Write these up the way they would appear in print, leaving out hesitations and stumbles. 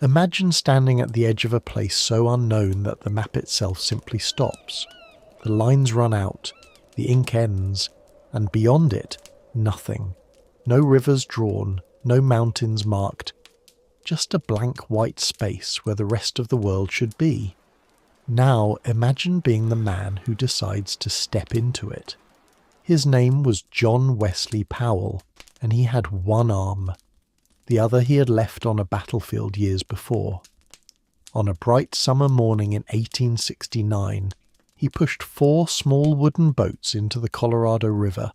Imagine standing at the edge of a place so unknown that the map itself simply stops. The lines run out, the ink ends, and beyond it, nothing. No rivers drawn, no mountains marked, just a blank white space where the rest of the world should be. Now imagine being the man who decides to step into it. His name was John Wesley Powell, and he had one arm. The other he had left on a battlefield years before. On a bright summer morning in 1869, he pushed 4 small wooden boats into the Colorado River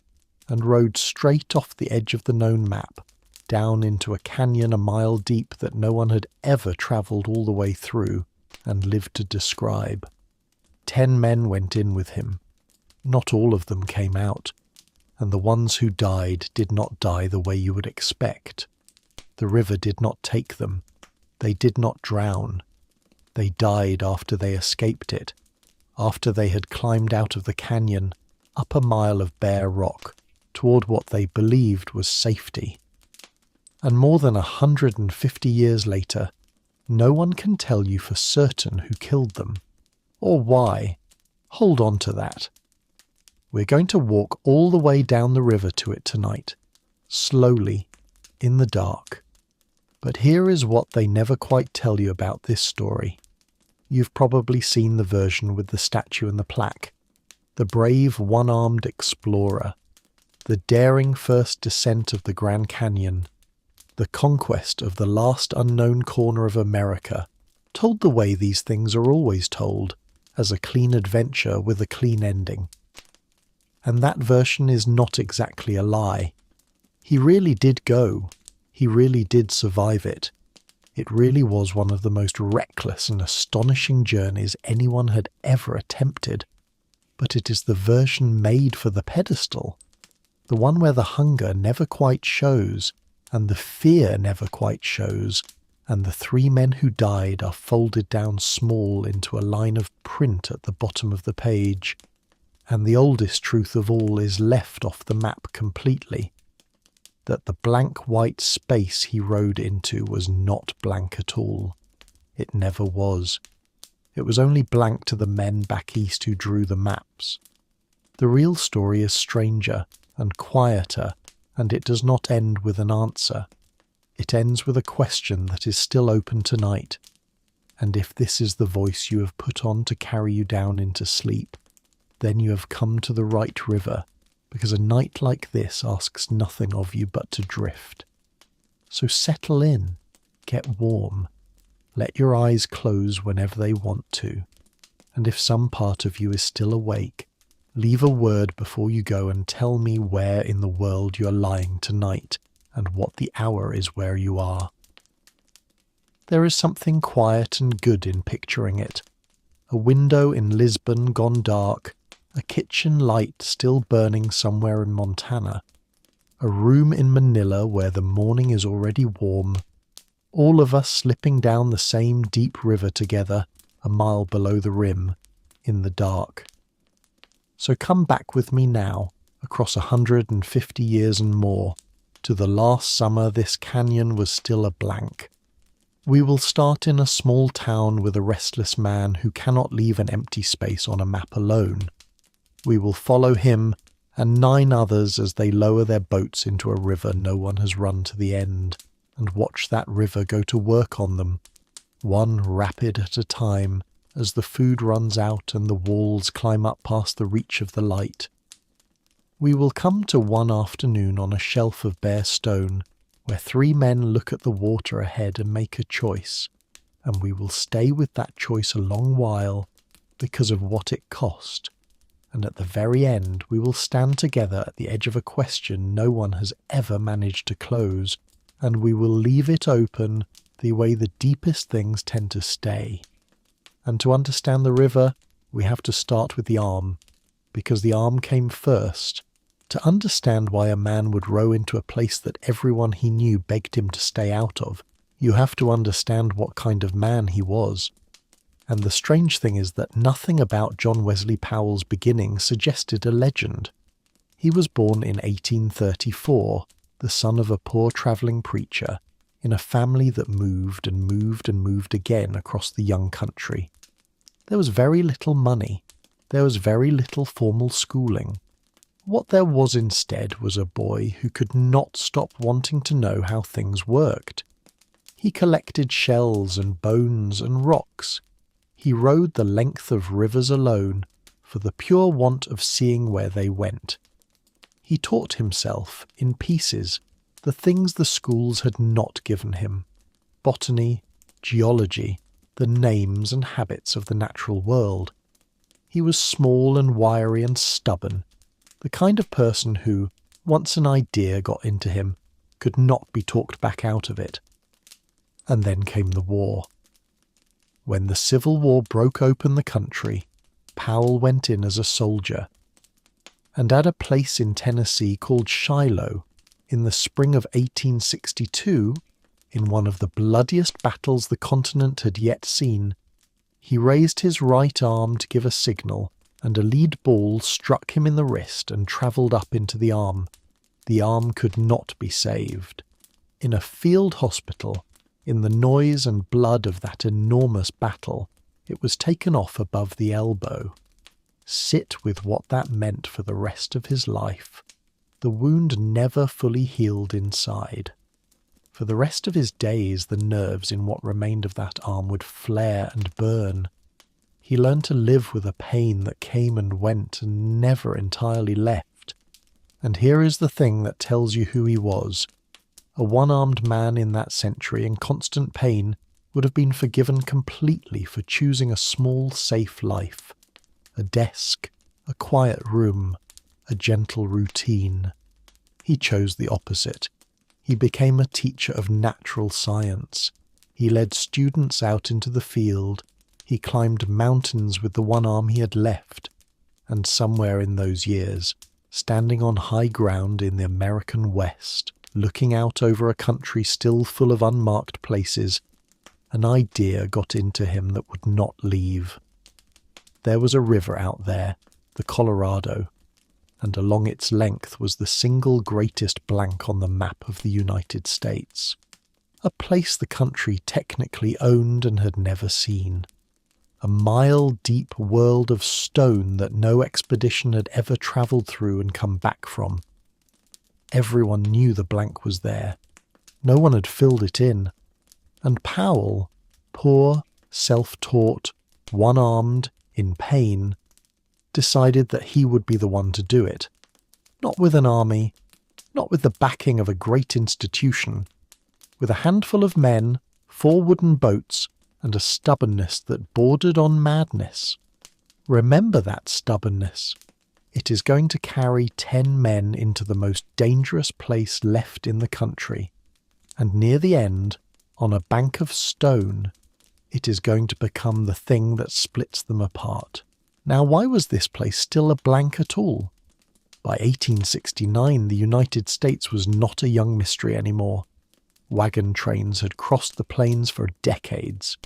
and rowed straight off the edge of the known map, down into a canyon a mile deep that no one had ever travelled all the way through and lived to describe. 10 men went in with him. Not all of them came out, and the ones who died did not die the way you would expect. The river did not take them. They did not drown. They died after they escaped it, after they had climbed out of the canyon, up a mile of bare rock, toward what they believed was safety. And more than 150 years later, no one can tell you for certain who killed them, or why. Hold on to that. We're going to walk all the way down the river to it tonight, slowly, in the dark. But here is what they never quite tell you about this story. You've probably seen the version with the statue and the plaque. The brave one-armed explorer. The daring first descent of the Grand Canyon. The conquest of the last unknown corner of America. Told the way these things are always told, as a clean adventure with a clean ending. And that version is not exactly a lie. He really did go. He really did survive it. It really was one of the most reckless and astonishing journeys anyone had ever attempted. But it is the version made for the pedestal, the one where the hunger never quite shows, and the fear never quite shows, and the 3 men who died are folded down small into a line of print at the bottom of the page. And the oldest truth of all is left off the map completely, that the blank white space he rode into was not blank at all. It never was. It was only blank to the men back east who drew the maps. The real story is stranger and quieter, and it does not end with an answer. It ends with a question that is still open tonight. And if this is the voice you have put on to carry you down into sleep, then you have come to the right river, because a night like this asks nothing of you but to drift. So settle in, get warm, let your eyes close whenever they want to, and if some part of you is still awake, leave a word before you go and tell me where in the world you are lying tonight, and what the hour is where you are. There is something quiet and good in picturing it. A window in Lisbon gone dark, a kitchen light still burning somewhere in Montana, a room in Manila where the morning is already warm, all of us slipping down the same deep river together, a mile below the rim, in the dark. So come back with me now, across 150 years and more, to the last summer this canyon was still a blank. We will start in a small town with a restless man who cannot leave an empty space on a map alone. We will follow him and 9 others as they lower their boats into a river no one has run to the end, and watch that river go to work on them, one rapid at a time, as the food runs out and the walls climb up past the reach of the light. We will come to one afternoon on a shelf of bare stone, where 3 men look at the water ahead and make a choice, and we will stay with that choice a long while because of what it cost. And at the very end we will stand together at the edge of a question no one has ever managed to close, and we will leave it open the way the deepest things tend to stay. And to understand the river, we have to start with the arm, because the arm came first. To understand why a man would row into a place that everyone he knew begged him to stay out of, you have to understand what kind of man he was. And the strange thing is that nothing about John Wesley Powell's beginning suggested a legend. He was born in 1834, the son of a poor travelling preacher, in a family that moved and moved and moved again across the young country. There was very little money. There was very little formal schooling. What there was instead was a boy who could not stop wanting to know how things worked. He collected shells and bones and rocks. He rode the length of rivers alone, for the pure want of seeing where they went. He taught himself, in pieces, the things the schools had not given him: botany, geology, the names and habits of the natural world. He was small and wiry and stubborn, the kind of person who, once an idea got into him, could not be talked back out of it. And then came the war. When the Civil War broke open the country, Powell went in as a soldier, and at a place in Tennessee called Shiloh, in the spring of 1862, in one of the bloodiest battles the continent had yet seen, he raised his right arm to give a signal, and a lead ball struck him in the wrist and travelled up into the arm. The arm could not be saved. In a field hospital, in the noise and blood of that enormous battle, it was taken off above the elbow. Sit with what that meant for the rest of his life. The wound never fully healed inside. For the rest of his days, the nerves in what remained of that arm would flare and burn. He learned to live with a pain that came and went and never entirely left. And here is the thing that tells you who he was. A one-armed man in that century in constant pain would have been forgiven completely for choosing a small, safe life. A desk, a quiet room, a gentle routine. He chose the opposite. He became a teacher of natural science. He led students out into the field. He climbed mountains with the one arm he had left. And somewhere in those years, standing on high ground in the American West, looking out over a country still full of unmarked places, an idea got into him that would not leave. There was a river out there, the Colorado, and along its length was the single greatest blank on the map of the United States. A place the country technically owned and had never seen. A mile-deep world of stone that no expedition had ever travelled through and come back from. Everyone knew the blank was there. No one had filled it in. And Powell, poor, self-taught, one-armed, in pain, decided that he would be the one to do it. Not with an army, not with the backing of a great institution. With a handful of men, 4 wooden boats, and a stubbornness that bordered on madness. Remember that stubbornness. It is going to carry 10 men into the most dangerous place left in the country, and near the end, on a bank of stone, it is going to become the thing that splits them apart. Now, why was this place still a blank at all? By 1869, the United States was not a young mystery anymore. Wagon trains had crossed the plains for decades.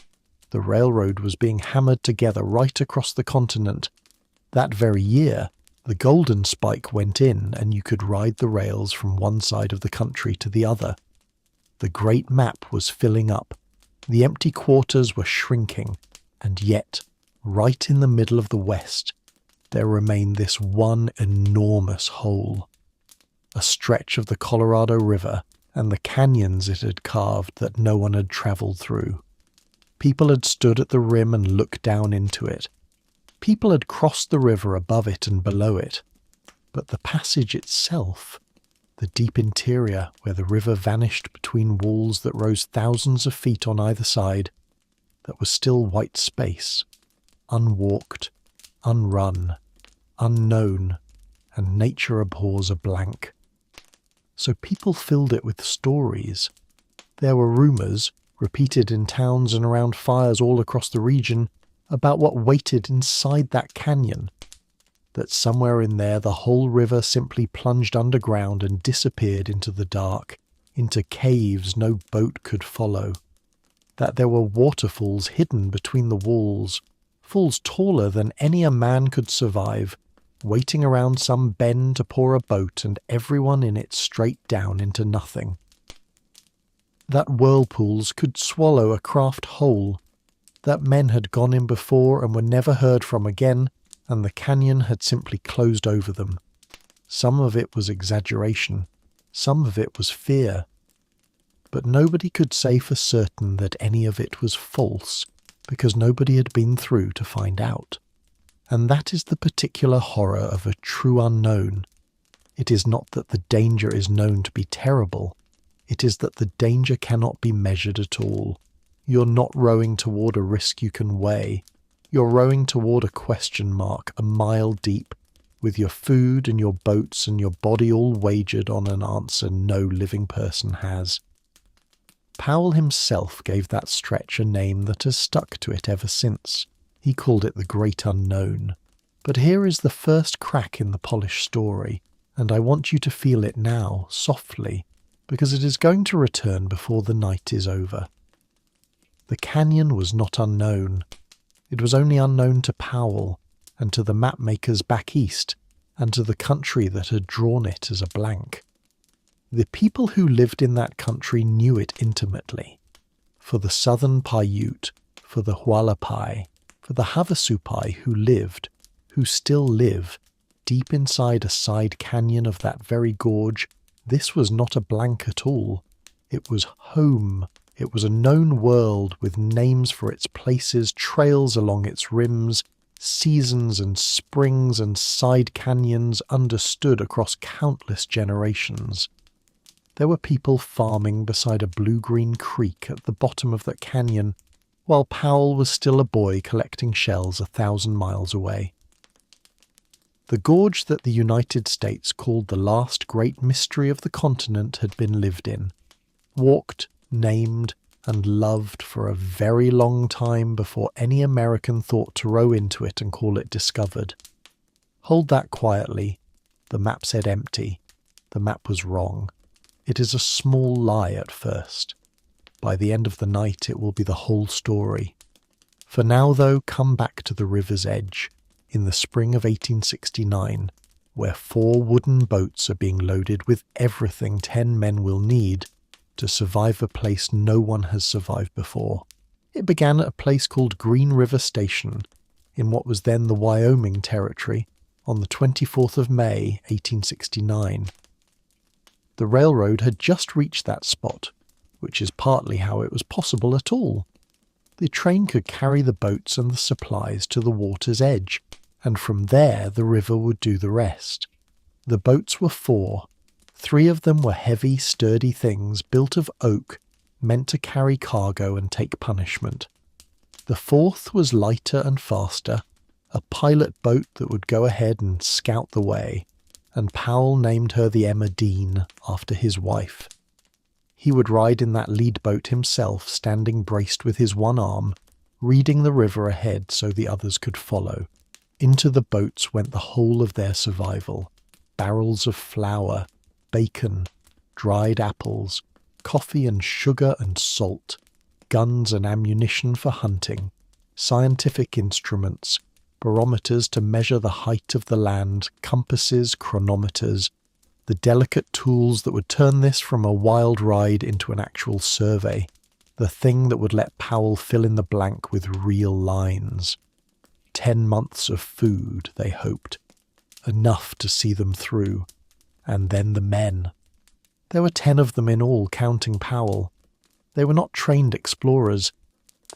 The railroad was being hammered together right across the continent. That very year, the Golden Spike went in and you could ride the rails from one side of the country to the other. The great map was filling up. The empty quarters were shrinking, and yet, right in the middle of the West, there remained this one enormous hole. A stretch of the Colorado River and the canyons it had carved that no one had travelled through. People had stood at the rim and looked down into it. People had crossed the river above it and below it. But the passage itself, the deep interior where the river vanished between walls that rose thousands of feet on either side, that was still white space, unwalked, unrun, unknown, and nature abhors a blank. So people filled it with stories. There were rumours, repeated in towns and around fires all across the region, about what waited inside that canyon, that somewhere in there the whole river simply plunged underground and disappeared into the dark, into caves no boat could follow, that there were waterfalls hidden between the walls, falls taller than any a man could survive, waiting around some bend to pour a boat and everyone in it straight down into nothing. that whirlpools could swallow a craft whole, that men had gone in before and were never heard from again, and the canyon had simply closed over them. Some of it was exaggeration, some of it was fear. But nobody could say for certain that any of it was false, because nobody had been through to find out. And that is the particular horror of a true unknown. It is not that the danger is known to be terrible, it is that the danger cannot be measured at all. You're not rowing toward a risk you can weigh. You're rowing toward a question mark a mile deep, with your food and your boats and your body all wagered on an answer no living person has. Powell himself gave that stretch a name that has stuck to it ever since. He called it the Great Unknown. But here is the first crack in the polished story, and I want you to feel it now, softly, because it is going to return before the night is over. The canyon was not unknown. It was only unknown to Powell, and to the mapmakers back east, and to the country that had drawn it as a blank. The people who lived in that country knew it intimately. For the southern Paiute, for the Hualapai, for the Havasupai who lived, who still live, deep inside a side canyon of that very gorge, this was not a blank at all. It was home. It was a known world with names for its places, trails along its rims, seasons and springs and side canyons understood across countless generations. There were people farming beside a blue-green creek at the bottom of that canyon, while Powell was still a boy collecting shells 1,000 miles away. The gorge that the United States called the last great mystery of the continent had been lived in, walked, named, and loved for a very long time before any American thought to row into it and call it discovered. Hold that quietly. The map said empty. The map was wrong. It is a small lie at first. By the end of the night it will be the whole story. For now, though, come back to the river's edge, in the spring of 1869, where 4 wooden boats are being loaded with everything 10 men will need to survive a place no one has survived before. It began at a place called Green River Station, in what was then the Wyoming Territory, on the 24th of May, 1869. The railroad had just reached that spot, which is partly how it was possible at all. The train could carry the boats and the supplies to the water's edge, and from there the river would do the rest. The boats were 4. 3 of them were heavy, sturdy things built of oak, meant to carry cargo and take punishment. The 4th was lighter and faster, a pilot boat that would go ahead and scout the way, and Powell named her the Emma Dean after his wife. He would ride in that lead boat himself, standing braced with his one arm, reading the river ahead so the others could follow. Into the boats went the whole of their survival: barrels of flour, bacon, dried apples, coffee and sugar and salt, guns and ammunition for hunting, scientific instruments, barometers to measure the height of the land, compasses, chronometers, the delicate tools that would turn this from a wild ride into an actual survey, the thing that would let Powell fill in the blank with real lines. 10 months of food, they hoped, enough to see them through. And then the men. There were 10 of them in all, counting Powell. They were not trained explorers.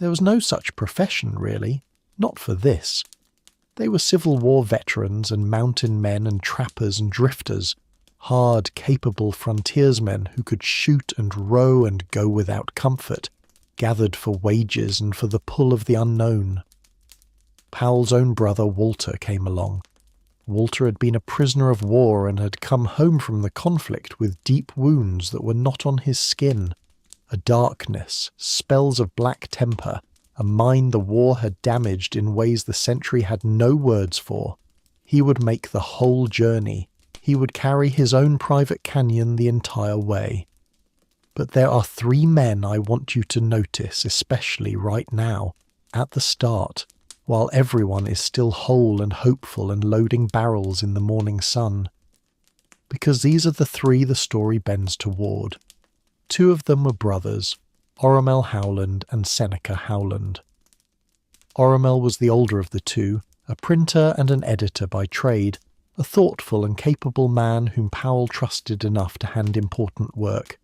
There was no such profession, really, not for this. They were Civil War veterans and mountain men and trappers and drifters, hard, capable frontiersmen who could shoot and row and go without comfort, gathered for wages and for the pull of the unknown. Powell's own brother Walter came along. Walter had been a prisoner of war and had come home from the conflict with deep wounds that were not on his skin, a darkness, spells of black temper, a mind the war had damaged in ways the century had no words for. He would make the whole journey. He would carry his own private canyon the entire way. But there are 3 men I want you to notice, especially right now, at the start, while everyone is still whole and hopeful and loading barrels in the morning sun. Because these are the 3 the story bends toward. Two of them were brothers, Oromel Howland and Seneca Howland. Oromel was the older of the two, a printer and an editor by trade, a thoughtful and capable man whom Powell trusted enough to hand important work,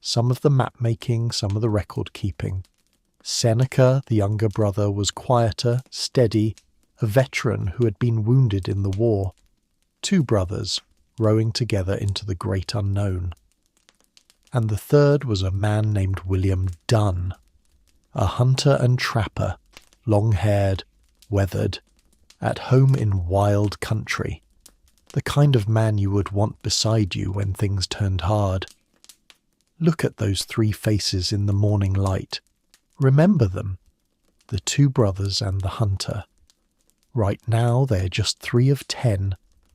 some of the map-making, some of the record-keeping. Seneca, the younger brother, was quieter, steady, a veteran who had been wounded in the war. Two brothers, rowing together into the great unknown. And the third was a man named William Dunn, a hunter and trapper, long-haired, weathered, at home in wild country, the kind of man you would want beside you when things turned hard. Look at those three faces in the morning light. Remember them, the two brothers and the hunter. Right now they're just 3 of 10,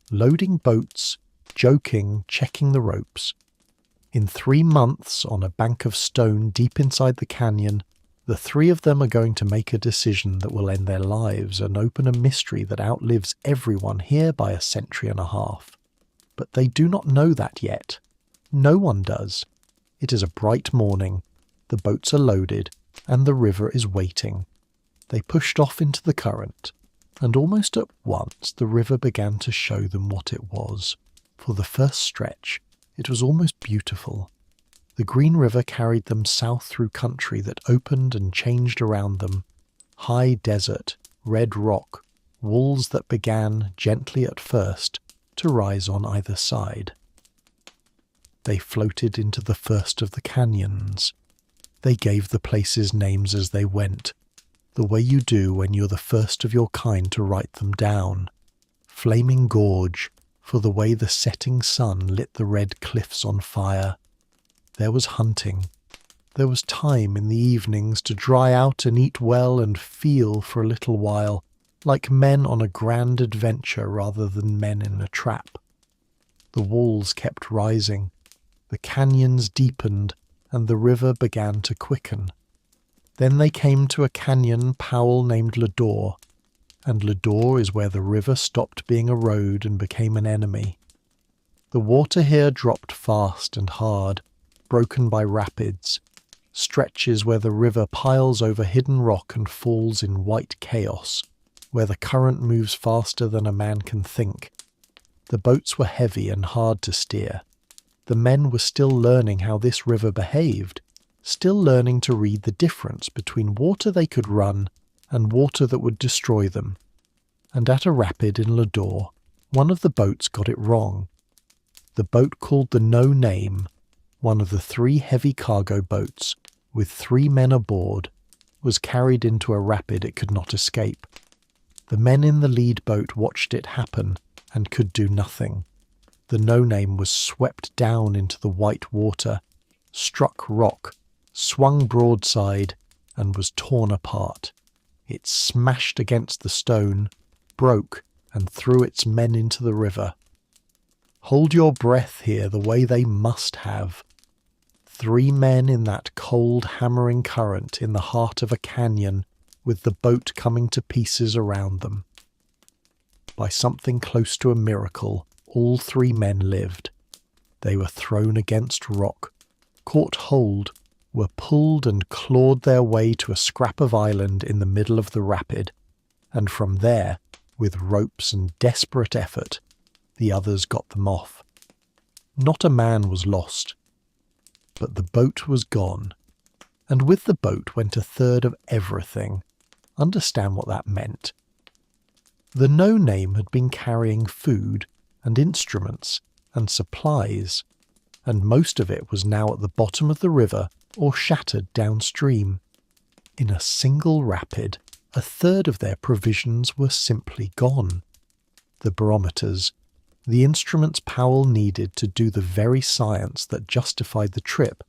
loading boats, joking, checking the ropes. In 3 months, on a bank of stone deep inside the canyon, the 3 of them are going to make a decision that will end their lives and open a mystery that outlives everyone here by a century and a half. But they do not know that yet. No one does. It is a bright morning, the boats are loaded, and the river is waiting. They pushed off into the current, and almost at once the river began to show them what it was. For the first stretch, it was almost beautiful. The green river carried them south through country that opened and changed around them. High desert, red rock, walls that began, gently at first, to rise on either side. They floated into the first of the canyons. They gave the places names as they went, the way you do when you're the first of your kind to write them down. Flaming Gorge, for the way the setting sun lit the red cliffs on fire. There was hunting. There was time in the evenings to dry out and eat well and feel for a little while, like men on a grand adventure rather than men in a trap. The walls kept rising. The canyons deepened, and the river began to quicken. Then they came to a canyon Powell named Lador, and Lador is where the river stopped being a road and became an enemy. The water here dropped fast and hard, broken by rapids, stretches where the river piles over hidden rock and falls in white chaos, where the current moves faster than a man can think. The boats were heavy and hard to steer. The men were still learning how this river behaved, still learning to read the difference between water they could run and water that would destroy them. And at a rapid in Lador, one of the boats got it wrong. The boat called the No Name, one of the 3 heavy cargo boats, with 3 men aboard, was carried into a rapid it could not escape. The men in the lead boat watched it happen and could do nothing. The No Name was swept down into the white water, struck rock, swung broadside, and was torn apart. It smashed against the stone, broke, and threw its men into the river. Hold your breath here the way they must have. 3 men in that cold, hammering current in the heart of a canyon, with the boat coming to pieces around them. By something close to a miracle, all 3 men lived. They were thrown against rock, caught hold, were pulled and clawed their way to a scrap of island in the middle of the rapid, and from there, with ropes and desperate effort, the others got them off. Not a man was lost, but the boat was gone, and with the boat went 1/3 of everything. Understand what that meant. The No Name had been carrying food and instruments and supplies, and most of it was now at the bottom of the river or shattered downstream. In a single rapid, 1/3 of their provisions were simply gone. The barometers, the instruments Powell needed to do the very science that justified the trip,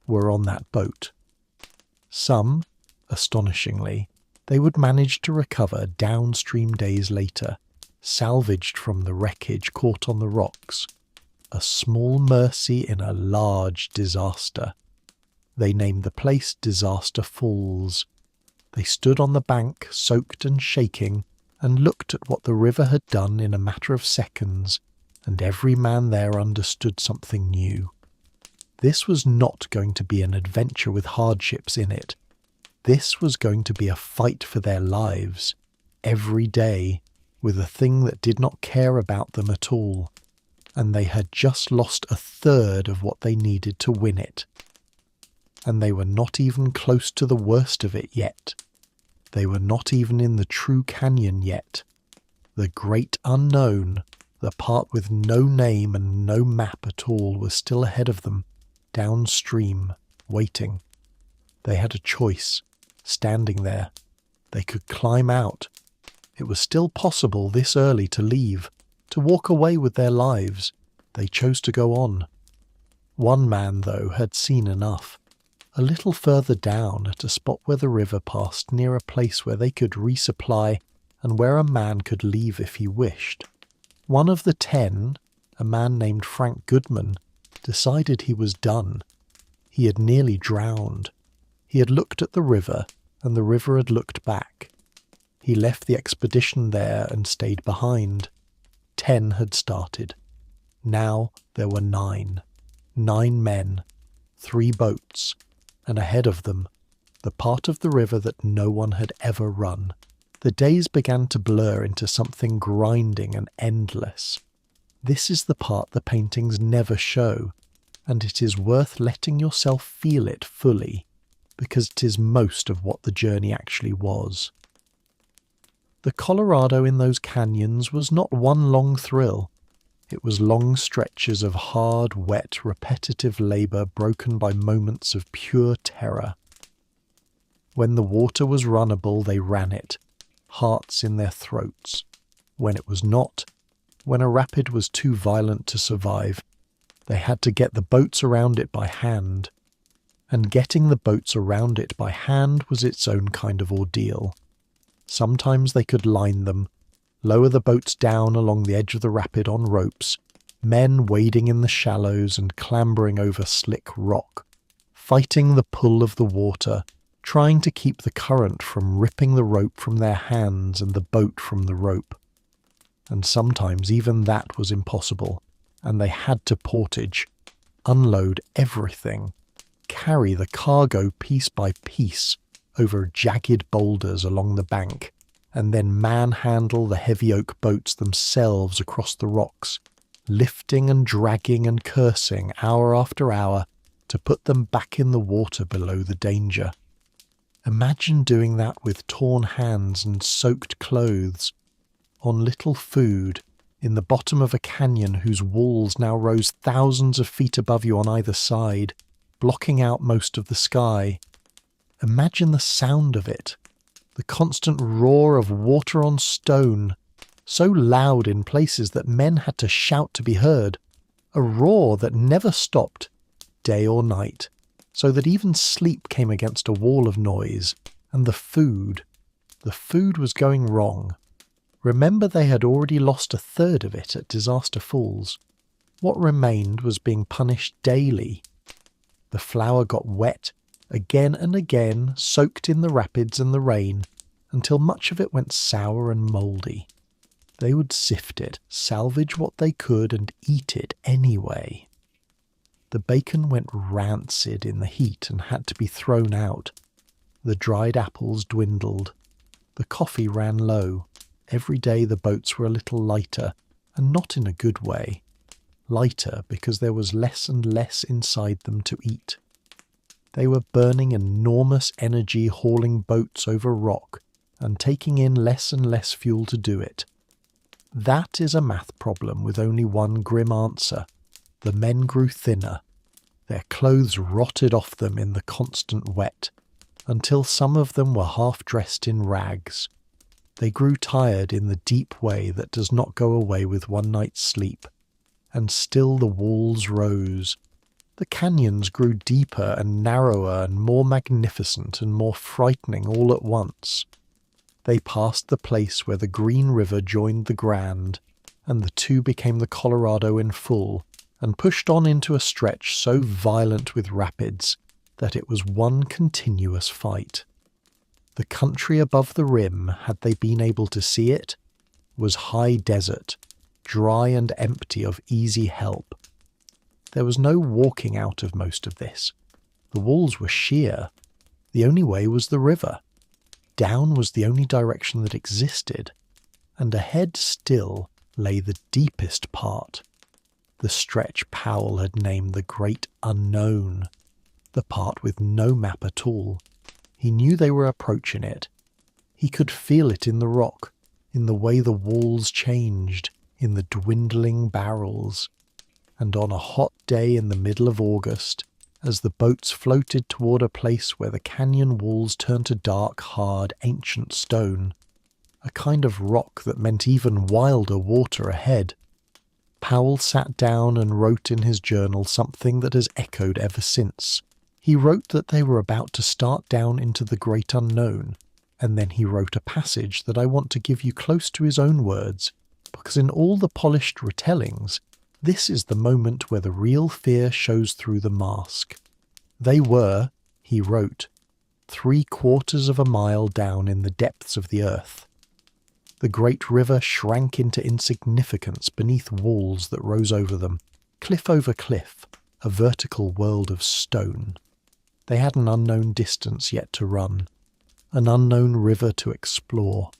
were on that boat. Some, astonishingly, they would manage to recover downstream days later, salvaged from the wreckage caught on the rocks. A small mercy in a large disaster. They named the place Disaster Falls. They stood on the bank, soaked and shaking, and looked at what the river had done in a matter of seconds, and every man there understood something new. This was not going to be an adventure with hardships in it. This was going to be a fight for their lives, every day, with a thing that did not care about them at all, and they had just lost a third of what they needed to win it. And they were not even close to the worst of it yet. They were not even in the true canyon yet. The great unknown, the part with no name and no map at all, was still ahead of them, downstream, waiting. They had a choice, standing there. They could climb out. It was still possible this early to leave, to walk away with their lives. They chose to go on. One man, though, had seen enough. A little further down, at a spot where the river passed near a place where they could resupply and where a man could leave if he wished. One of the 10, a man named Frank Goodman, decided he was done. He had nearly drowned. He had looked at the river, and the river had looked back. He left the expedition there and stayed behind. 10 had started. Now there were 9. 9 men, 3 boats, and ahead of them, the part of the river that no one had ever run. The days began to blur into something grinding and endless. This is the part the paintings never show, and it is worth letting yourself feel it fully, because it is most of what the journey actually was. The Colorado in those canyons was not one long thrill. It was long stretches of hard, wet, repetitive labour broken by moments of pure terror. When the water was runnable, they ran it, hearts in their throats. When it was not, when a rapid was too violent to survive, they had to get the boats around it by hand. And getting the boats around it by hand was its own kind of ordeal. Sometimes they could line them, lower the boats down along the edge of the rapid on ropes, men wading in the shallows and clambering over slick rock, fighting the pull of the water, trying to keep the current from ripping the rope from their hands and the boat from the rope. And sometimes even that was impossible, and they had to portage, unload everything, carry the cargo piece by piece over jagged boulders along the bank, and then manhandle the heavy oak boats themselves across the rocks, lifting and dragging and cursing hour after hour to put them back in the water below the danger. Imagine doing that with torn hands and soaked clothes, on little food, in the bottom of a canyon whose walls now rose thousands of feet above you on either side, blocking out most of the sky. Imagine the sound of it, the constant roar of water on stone, so loud in places that men had to shout to be heard, a roar that never stopped, day or night, so that even sleep came against a wall of noise. And the food was going wrong. Remember, they had already lost a third of it at Disaster Falls. What remained was being punished daily. The flour got wet, again and again, soaked in the rapids and the rain, until much of it went sour and mouldy. They would sift it, salvage what they could, and eat it anyway. The bacon went rancid in the heat and had to be thrown out. The dried apples dwindled. The coffee ran low. Every day the boats were a little lighter, and not in a good way. Lighter because there was less and less inside them to eat. They were burning enormous energy hauling boats over rock and taking in less and less fuel to do it. That is a math problem with only one grim answer. The men grew thinner. Their clothes rotted off them in the constant wet, until some of them were half-dressed in rags. They grew tired in the deep way that does not go away with one night's sleep, and still the walls rose. The canyons grew deeper and narrower and more magnificent and more frightening all at once. They passed the place where the Green River joined the Grand, and the two became the Colorado in full, and pushed on into a stretch so violent with rapids that it was one continuous fight. The country above the rim, had they been able to see it, was high desert, dry and empty of easy help. There was no walking out of most of this. The walls were sheer. The only way was the river. Down was the only direction that existed, and ahead still lay the deepest part, the stretch Powell had named the Great Unknown, the part with no map at all. He knew they were approaching it. He could feel it in the rock, in the way the walls changed, in the dwindling barrels. And on a hot day in the middle of August, as the boats floated toward a place where the canyon walls turned to dark, hard, ancient stone, a kind of rock that meant even wilder water ahead, Powell sat down and wrote in his journal something that has echoed ever since. He wrote that they were about to start down into the great unknown, and then he wrote a passage that I want to give you close to his own words, because in all the polished retellings, this is the moment where the real fear shows through the mask. They were, he wrote, 3/4 of a mile down in the depths of the earth. The great river shrank into insignificance beneath walls that rose over them, cliff over cliff, a vertical world of stone. They had an unknown distance yet to run, an unknown river to explore.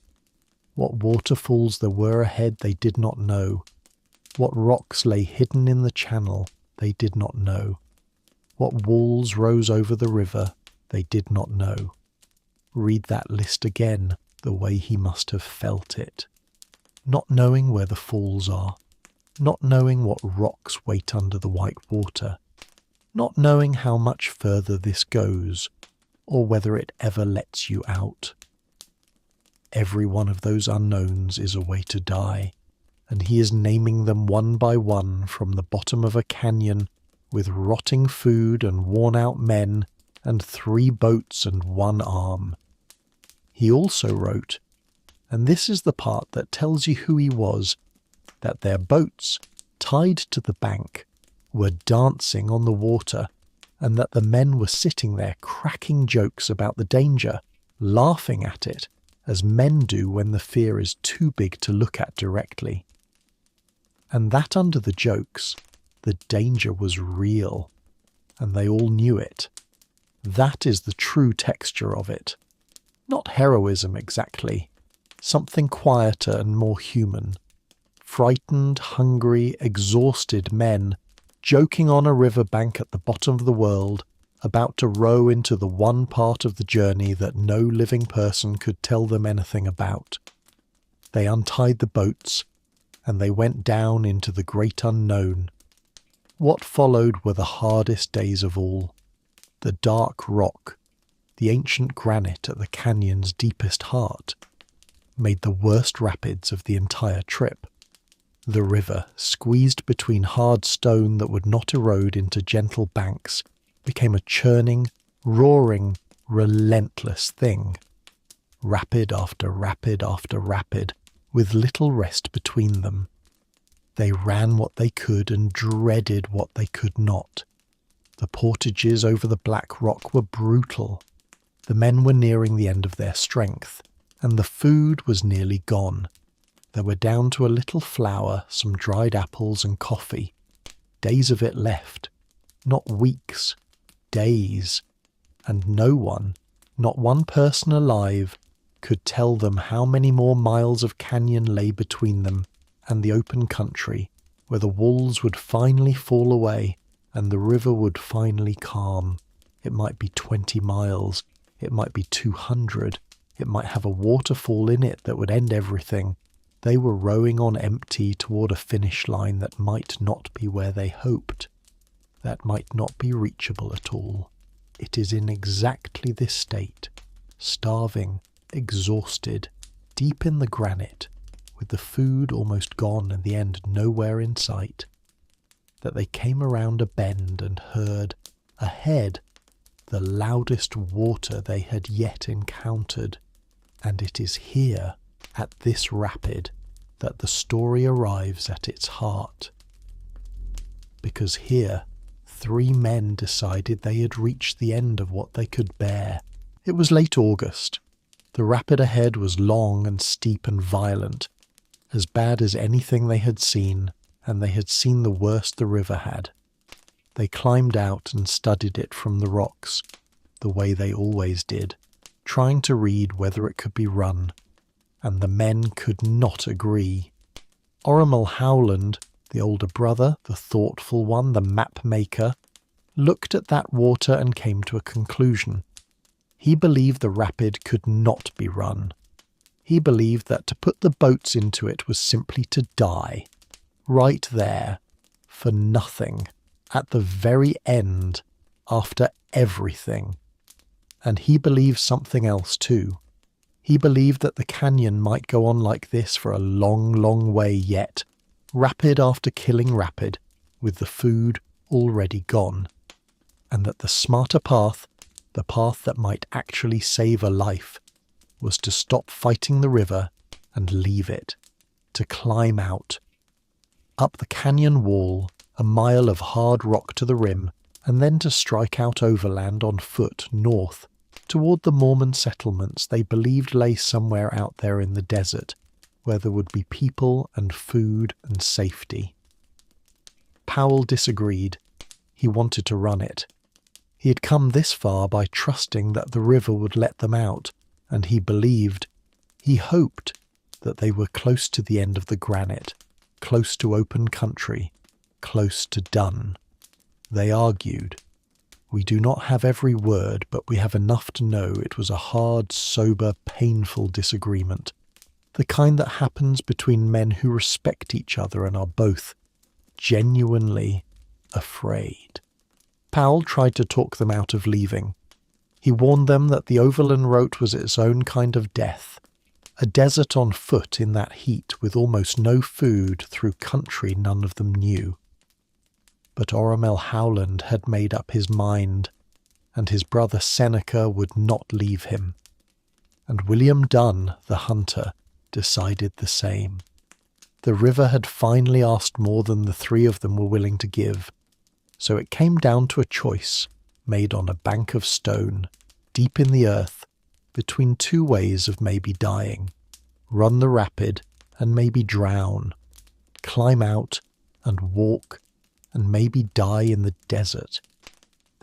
What waterfalls there were ahead they did not know. What rocks lay hidden in the channel they did not know. What walls rose over the river they did not know. Read that list again, the way he must have felt it. Not knowing where the falls are, not knowing what rocks wait under the white water, not knowing how much further this goes, or whether it ever lets you out. Every one of those unknowns is a way to die, and he is naming them one by one from the bottom of a canyon with rotting food and worn-out men and 3 boats and 1 arm. He also wrote, and this is the part that tells you who he was, that their boats, tied to the bank, were dancing on the water, and that the men were sitting there cracking jokes about the danger, laughing at it, as men do when the fear is too big to look at directly. And that under the jokes, the danger was real, and they all knew it. That is the true texture of it. Not heroism exactly, something quieter and more human. Frightened, hungry, exhausted men, joking on a river bank at the bottom of the world, about to row into the one part of the journey that no living person could tell them anything about. They untied the boats, and they went down into the great unknown. What followed were the hardest days of all. The dark rock, the ancient granite at the canyon's deepest heart, made the worst rapids of the entire trip. The river, squeezed between hard stone that would not erode into gentle banks, became a churning, roaring, relentless thing. Rapid after rapid after rapid, with little rest between them. They ran what they could and dreaded what they could not. The portages over the black rock were brutal. The men were nearing the end of their strength, and the food was nearly gone. They were down to a little flour, some dried apples and coffee. Days of it left. Not weeks. Days. And no one, not one person alive, could tell them how many more miles of canyon lay between them and the open country, where the walls would finally fall away and the river would finally calm. It might be 20 miles. It might be 200. It might have a waterfall in it that would end everything. They were rowing on empty toward a finish line that might not be where they hoped. That might not be reachable at all. It is in exactly this state, starving, exhausted, deep in the granite, with the food almost gone and the end nowhere in sight, that they came around a bend and heard, ahead, the loudest water they had yet encountered. And it is here, at this rapid, that the story arrives at its heart. Because here, 3 men decided they had reached the end of what they could bear. It was late August. The rapid ahead was long and steep and violent, as bad as anything they had seen, and they had seen the worst the river had. They climbed out and studied it from the rocks, the way they always did, trying to read whether it could be run, and the men could not agree. Oromel Howland, the older brother, the thoughtful one, the map maker, looked at that water and came to a conclusion. He believed the rapid could not be run. He believed that to put the boats into it was simply to die, right there, for nothing, at the very end, after everything. And he believed something else too. He believed that the canyon might go on like this for a long, long way yet, rapid after killing rapid, with the food already gone. And that the smarter path, the path that might actually save a life, was to stop fighting the river and leave it, to climb out. Up the canyon wall, a mile of hard rock to the rim, and then to strike out overland on foot north, toward the Mormon settlements they believed lay somewhere out there in the desert, where there would be people and food and safety. Powell disagreed. He wanted to run it. He had come this far by trusting that the river would let them out, and he believed, he hoped, that they were close to the end of the granite, close to open country, close to done. They argued. We do not have every word, but we have enough to know it was a hard, sober, painful disagreement, the kind that happens between men who respect each other and are both genuinely afraid. Powell tried to talk them out of leaving. He warned them that the overland route was its own kind of death, a desert on foot in that heat with almost no food through country none of them knew. But Oromel Howland had made up his mind, and his brother Seneca would not leave him. And William Dunn, the hunter, decided the same. The river had finally asked more than the three of them were willing to give, so it came down to a choice made on a bank of stone, deep in the earth, between two ways of maybe dying: run the rapid and maybe drown, climb out and walk and maybe die in the desert.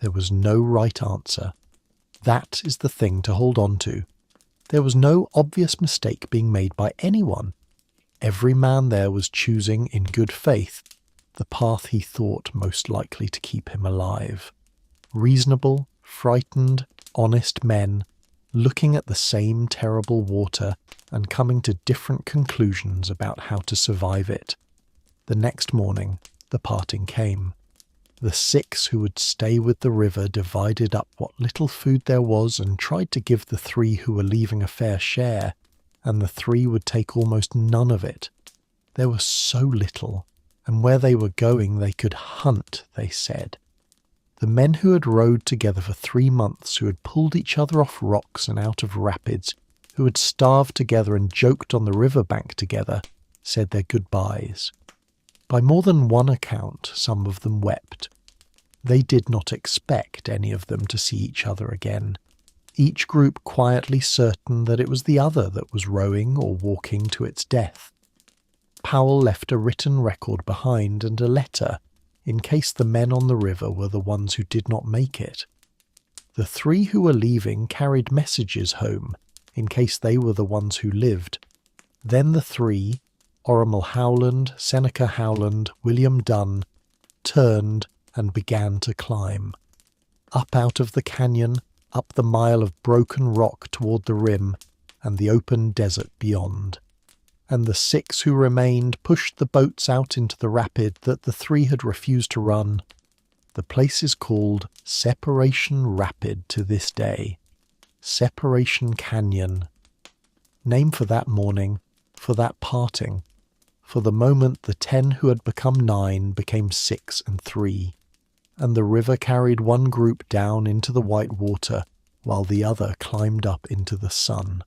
There was no right answer. That is the thing to hold on to. There was no obvious mistake being made by anyone. Every man there was choosing, in good faith, the path he thought most likely to keep him alive. Reasonable, frightened, honest men, looking at the same terrible water and coming to different conclusions about how to survive it. The next morning, the parting came. The 6 who would stay with the river divided up what little food there was and tried to give the 3 who were leaving a fair share, and the 3 would take almost none of it. There was so little, and where they were going they could hunt, they said. The men who had rowed together for 3 months, who had pulled each other off rocks and out of rapids, who had starved together and joked on the river bank together, said their goodbyes. By more than one account, some of them wept. They did not expect any of them to see each other again, each group quietly certain that it was the other that was rowing or walking to its death. Powell left a written record behind and a letter, in case the men on the river were the ones who did not make it. The 3 who were leaving carried messages home, in case they were the ones who lived. Then the 3, Oromel Howland, Seneca Howland, William Dunn, turned and began to climb. Up out of the canyon, up the mile of broken rock toward the rim, and the open desert beyond. And the 6 who remained pushed the boats out into the rapid that the 3 had refused to run. The place is called Separation Rapid to this day. Separation Canyon. Name for that morning, for that parting, for the moment the 10 who had become 9 became 6 and 3, and the river carried one group down into the white water while the other climbed up into the sun.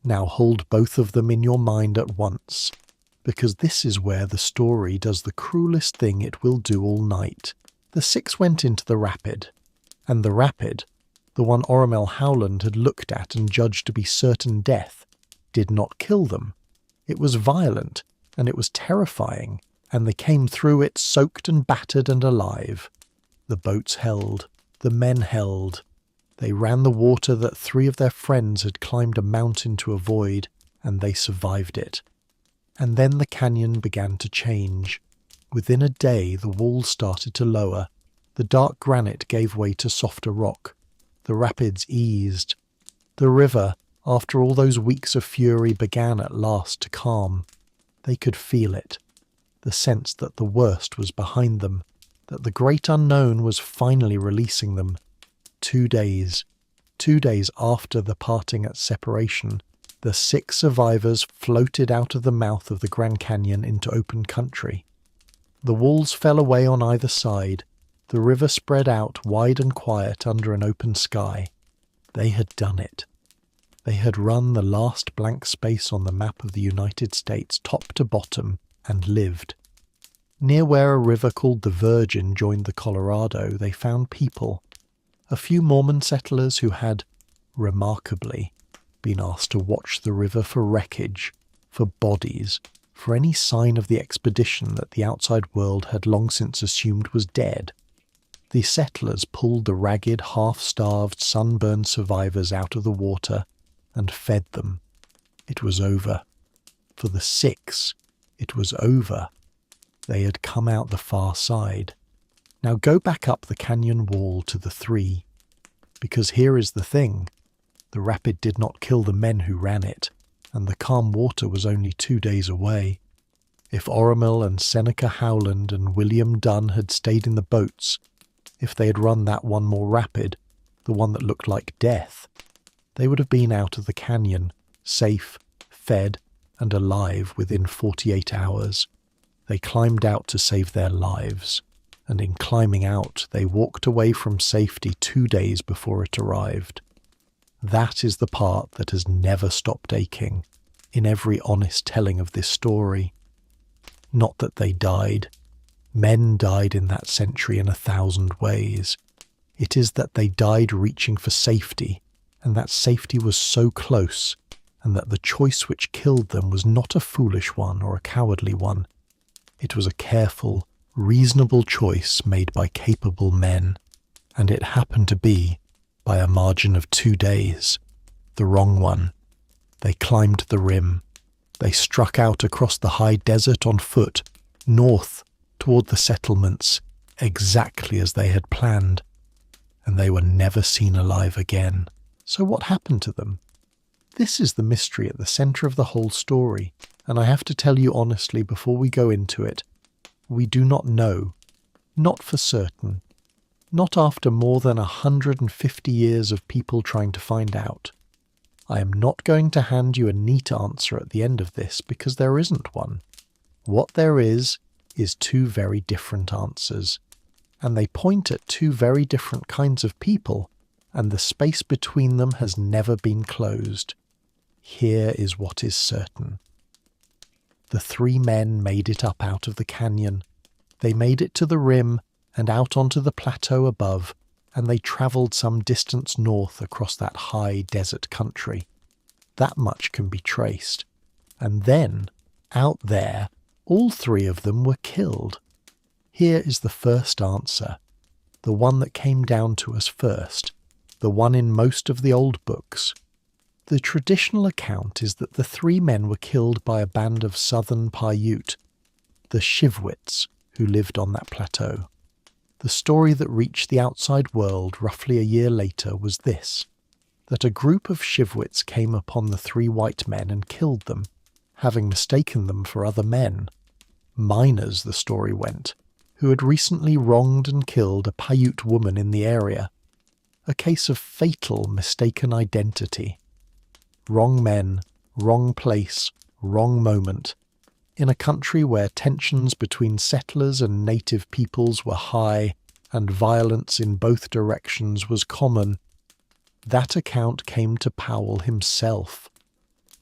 Now hold both of them in your mind at once, because this is where the story does the cruelest thing it will do all night. The 6 went into the rapid, and the rapid, the one Oromel Howland had looked at and judged to be certain death, did not kill them. It was violent, and it was terrifying, and they came through it soaked and battered and alive. The boats held. The men held. They ran the water that 3 of their friends had climbed a mountain to avoid, and they survived it. And then the canyon began to change. Within a day, the walls started to lower. The dark granite gave way to softer rock. The rapids eased. The river, after all those weeks of fury, began at last to calm. They could feel it. The sense that the worst was behind them, that the great unknown was finally releasing them. 2 days. 2 days after the parting at separation, the 6 survivors floated out of the mouth of the Grand Canyon into open country. The walls fell away on either side. The river spread out wide and quiet under an open sky. They had done it. They had run the last blank space on the map of the United States top to bottom and lived. Near where a river called the Virgin joined the Colorado, they found people. A few Mormon settlers who had, remarkably, been asked to watch the river for wreckage, for bodies, for any sign of the expedition that the outside world had long since assumed was dead. The settlers pulled the ragged, half-starved, sunburned survivors out of the water and fed them. It was over. For the 6, it was over. They had come out the far side. Now go back up the canyon wall to the 3. Because here is the thing. The rapid did not kill the men who ran it, and the calm water was only 2 days away. If Oromil and Seneca Howland and William Dunn had stayed in the boats, if they had run that one more rapid, the one that looked like death, they would have been out of the canyon, safe, fed, and alive within 48 hours. They climbed out to save their lives, and in climbing out they walked away from safety 2 days before it arrived. That is the part that has never stopped aching in every honest telling of this story. Not that they died. Men died in that century in 1,000 ways. It is that they died reaching for safety, and that safety was so close, and that the choice which killed them was not a foolish one or a cowardly one. It was a careful, reasonable choice made by capable men, and it happened to be, by a margin of 2 days, the wrong one. They climbed the rim. They struck out across the high desert on foot, north, toward the settlements, exactly as they had planned, and they were never seen alive again. So what happened to them? This is the mystery at the centre of the whole story, and I have to tell you honestly before we go into it, we do not know, not for certain, not after more than 150 years of people trying to find out. I am not going to hand you a neat answer at the end of this because there isn't one. What there is 2 very different answers, and they point at 2 very different kinds of people, and the space between them has never been closed. Here is what is certain. The 3 men made it up out of the canyon. They made it to the rim and out onto the plateau above, and they travelled some distance north across that high desert country. That much can be traced. And then, out there, all 3 of them were killed. Here is the first answer, the one that came down to us first, the one in most of the old books. The traditional account is that the 3 men were killed by a band of southern Paiute, the Shivwits, who lived on that plateau. The story that reached the outside world roughly a year later was this, that a group of Shivwits came upon the 3 white men and killed them, having mistaken them for other men. Miners, the story went, who had recently wronged and killed a Paiute woman in the area. A case of fatal mistaken identity. Wrong men, wrong place, wrong moment. In a country where tensions between settlers and native peoples were high and violence in both directions was common, that account came to Powell himself.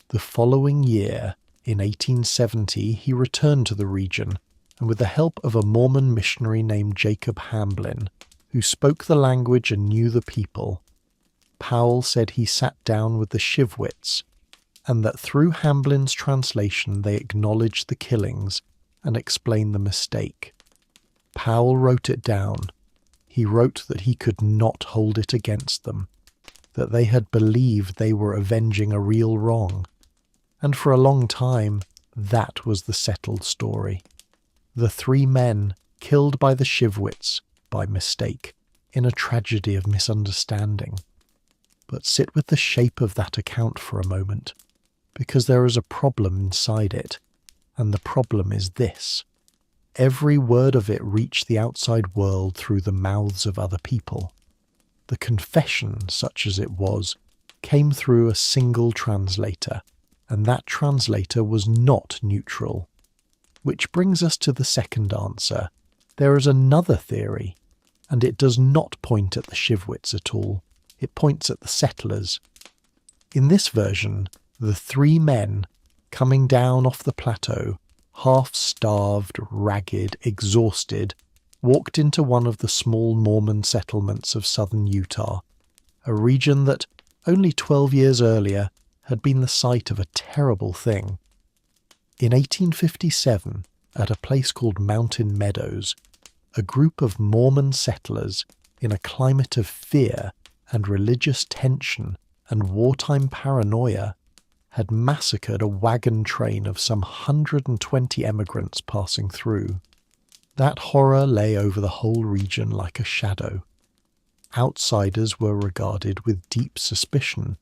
The following year, in 1870, he returned to the region, and with the help of a Mormon missionary named Jacob Hamblin, who spoke the language and knew the people, Powell said he sat down with the Shivwits, and that through Hamblin's translation they acknowledged the killings and explained the mistake. Powell wrote it down. he wrote that he could not hold it against them, that they had believed they were avenging a real wrong. And for a long time, that was the settled story. The 3 men killed by the Shivwits by mistake in a tragedy of misunderstanding. But sit with the shape of that account for a moment, because there is a problem inside it, and the problem is this. Every word of it reached the outside world through the mouths of other people. The confession, such as it was, came through a single translator, and that translator was not neutral. Which brings us to the second answer. There is another theory, and it does not point at the Shivwits at all. It points at the settlers. In this version, the 3 men coming down off the plateau, half-starved, ragged, exhausted, walked into one of the small Mormon settlements of southern Utah, a region that, only 12 years earlier, had been the site of a terrible thing. In 1857, at a place called Mountain Meadows, a group of Mormon settlers, in a climate of fear and religious tension and wartime paranoia, had massacred a wagon train of some 120 emigrants passing through. That horror lay over the whole region like a shadow. Outsiders were regarded with deep suspicion.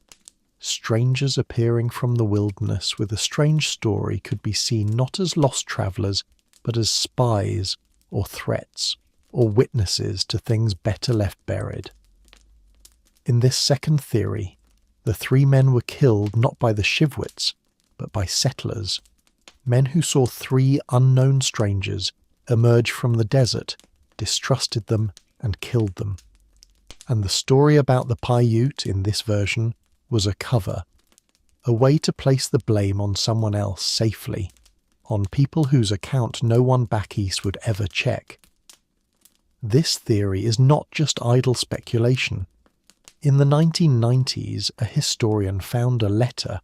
Strangers appearing from the wilderness with a strange story could be seen not as lost travellers, but as spies or threats or witnesses to things better left buried. In this second theory, the 3 men were killed not by the Shivwits, but by settlers, men who saw 3 unknown strangers emerge from the desert, distrusted them, and killed them. And the story about the Paiute in this version was a cover, a way to place the blame on someone else safely, on people whose account no one back east would ever check. This theory is not just idle speculation. In the 1990s, a historian found a letter,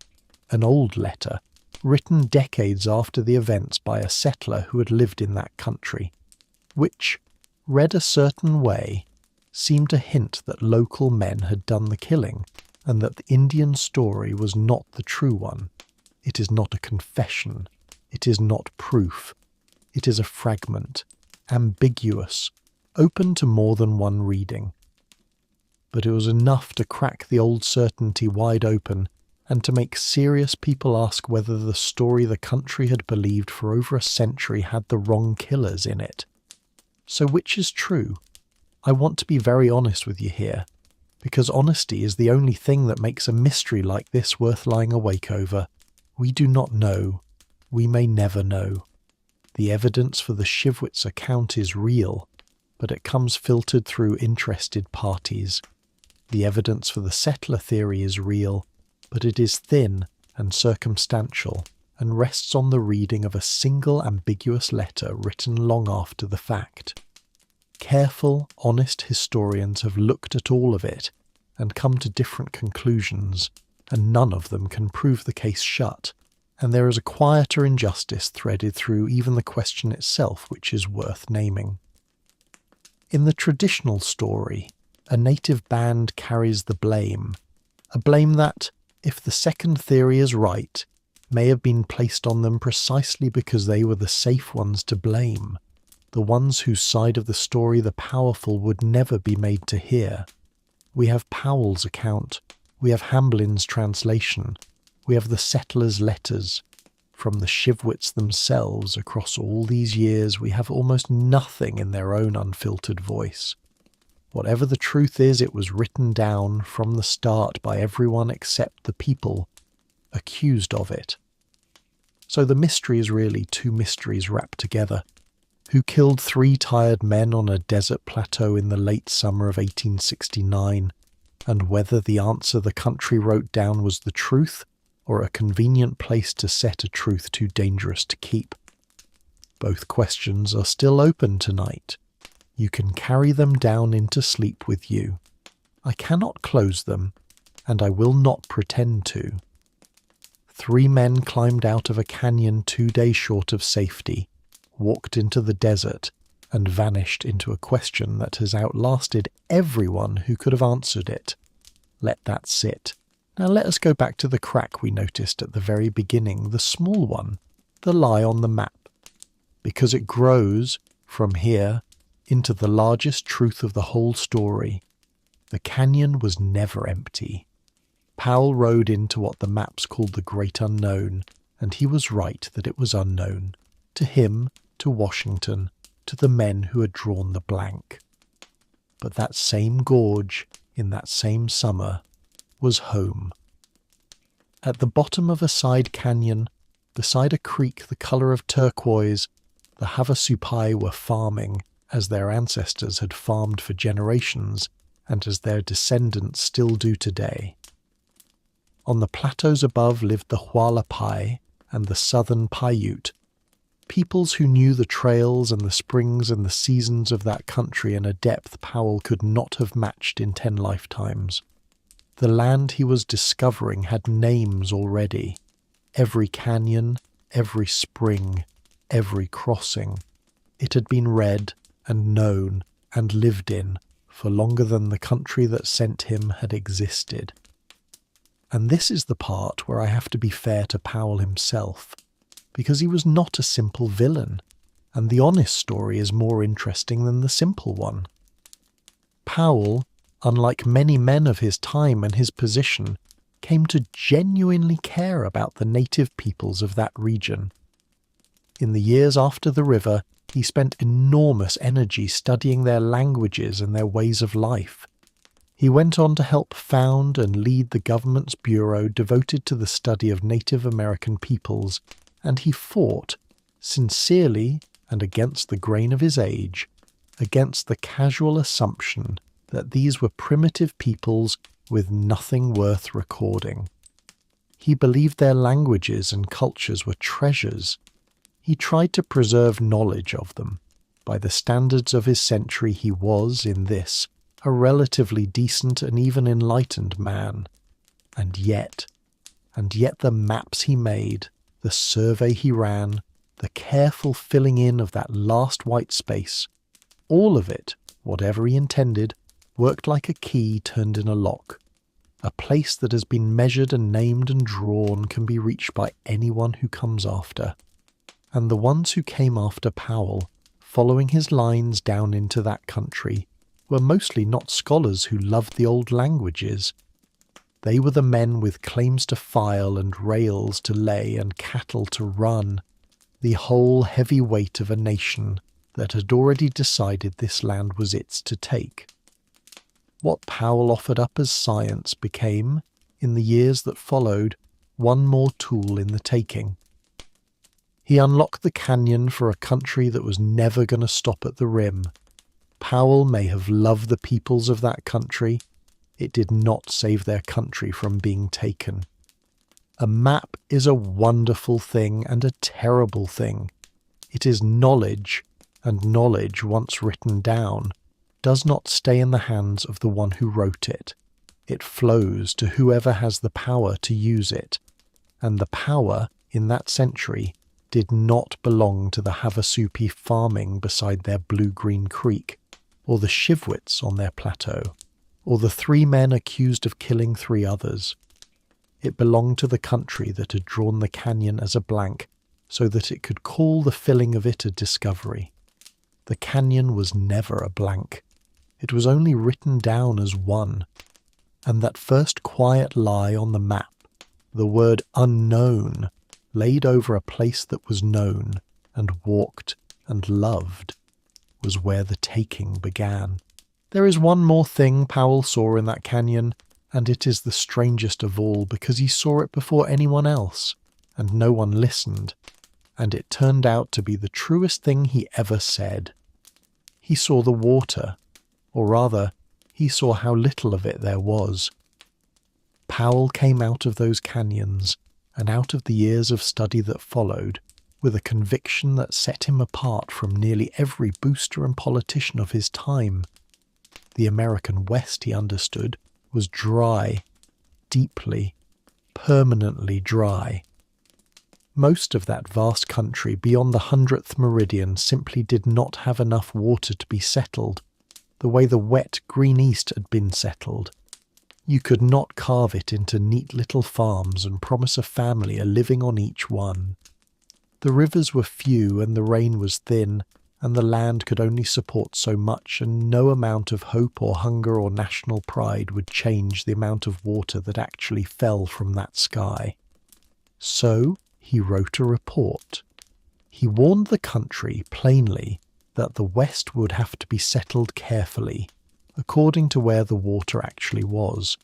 an old letter, written decades after the events by a settler who had lived in that country, which, read a certain way, seemed to hint that local men had done the killing, and that the Indian story was not the true one. It is not a confession. It is not proof. It is a fragment, ambiguous, open to more than one reading. But it was enough to crack the old certainty wide open and to make serious people ask whether the story the country had believed for over a century had the wrong killers in it. So which is true? I want to be very honest with you here, because honesty is the only thing that makes a mystery like this worth lying awake over. We do not know. We may never know. The evidence for the Shivwits account is real, but it comes filtered through interested parties. The evidence for the settler theory is real, but it is thin and circumstantial and rests on the reading of a single ambiguous letter written long after the fact. Careful, honest historians have looked at all of it and come to different conclusions, and none of them can prove the case shut, and there is a quieter injustice threaded through even the question itself which is worth naming. In the traditional story, a native band carries the blame, a blame that, if the second theory is right, may have been placed on them precisely because they were the safe ones to blame, the ones whose side of the story the powerful would never be made to hear. We have Powell's account, we have Hamblin's translation, we have the settlers' letters. From the Shivwits themselves, across all these years, we have almost nothing in their own unfiltered voice. Whatever the truth is, it was written down from the start by everyone except the people accused of it. So the mystery is really 2 mysteries wrapped together. Who killed 3 tired men on a desert plateau in the late summer of 1869, and whether the answer the country wrote down was the truth, or a convenient place to set a truth too dangerous to keep. Both questions are still open tonight. You can carry them down into sleep with you. I cannot close them, and I will not pretend to. 3 men climbed out of a canyon 2 days short of safety, walked into the desert, and vanished into a question that has outlasted everyone who could have answered it. Let that sit. Now let us go back to the crack we noticed at the very beginning, the small one, the lie on the map. Because it grows, from here, into the largest truth of the whole story. The canyon was never empty. Powell rode into what the maps called the Great Unknown, and he was right that it was unknown. To him, to Washington, to the men who had drawn the blank. But that same gorge, in that same summer, was home. At the bottom of a side canyon, beside a creek the colour of turquoise, the Havasupai were farming, as their ancestors had farmed for generations, and as their descendants still do today. On the plateaus above lived the Hualapai and the southern Paiute, peoples who knew the trails and the springs and the seasons of that country in a depth Powell could not have matched in 10 lifetimes. The land he was discovering had names already. Every canyon, every spring, every crossing. It had been read and known and lived in for longer than the country that sent him had existed. And this is the part where I have to be fair to Powell himself, because he was not a simple villain, and the honest story is more interesting than the simple one. Powell, unlike many men of his time and his position, came to genuinely care about the native peoples of that region. In the years after the river, he spent enormous energy studying their languages and their ways of life. He went on to help found and lead the government's bureau devoted to the study of Native American peoples, and he fought, sincerely and against the grain of his age, against the casual assumption that these were primitive peoples with nothing worth recording. He believed their languages and cultures were treasures. He tried to preserve knowledge of them. By the standards of his century, he was, in this, a relatively decent and even enlightened man. And yet the maps he made, the survey he ran, the careful filling in of that last white space, all of it, whatever he intended, worked like a key turned in a lock. A place that has been measured and named and drawn can be reached by anyone who comes after. And the ones who came after Powell, following his lines down into that country, were mostly not scholars who loved the old languages. They were the men with claims to file and rails to lay and cattle to run, the whole heavy weight of a nation that had already decided this land was its to take. What Powell offered up as science became, in the years that followed, one more tool in the taking. He unlocked the canyon for a country that was never going to stop at the rim. Powell may have loved the peoples of that country. It did not save their country from being taken. A map is a wonderful thing and a terrible thing. It is knowledge, and knowledge, once written down, does not stay in the hands of the one who wrote it. It flows to whoever has the power to use it. And the power, in that century, did not belong to the Havasupai farming beside their blue-green creek, or the Shivwits on their plateau, or the 3 men accused of killing 3 others. It belonged to the country that had drawn the canyon as a blank, so that it could call the filling of it a discovery. The canyon was never a blank. It was only written down as one. And that first quiet lie on the map, the word unknown, laid over a place that was known, and walked, and loved, was where the taking began. There is one more thing Powell saw in that canyon, and it is the strangest of all because he saw it before anyone else, and no one listened, and it turned out to be the truest thing he ever said. He saw the water, or rather, he saw how little of it there was. Powell came out of those canyons, and out of the years of study that followed, with a conviction that set him apart from nearly every booster and politician of his time. The American West, he understood, was dry, deeply, permanently dry. Most of that vast country beyond the 100th meridian simply did not have enough water to be settled, the way the wet green east had been settled. You could not carve it into neat little farms and promise a family a living on each one. The rivers were few and the rain was thin, and the land could only support so much, and no amount of hope or hunger or national pride would change the amount of water that actually fell from that sky. So he wrote a report. He warned the country plainly that the West would have to be settled carefully, according to where the water actually was,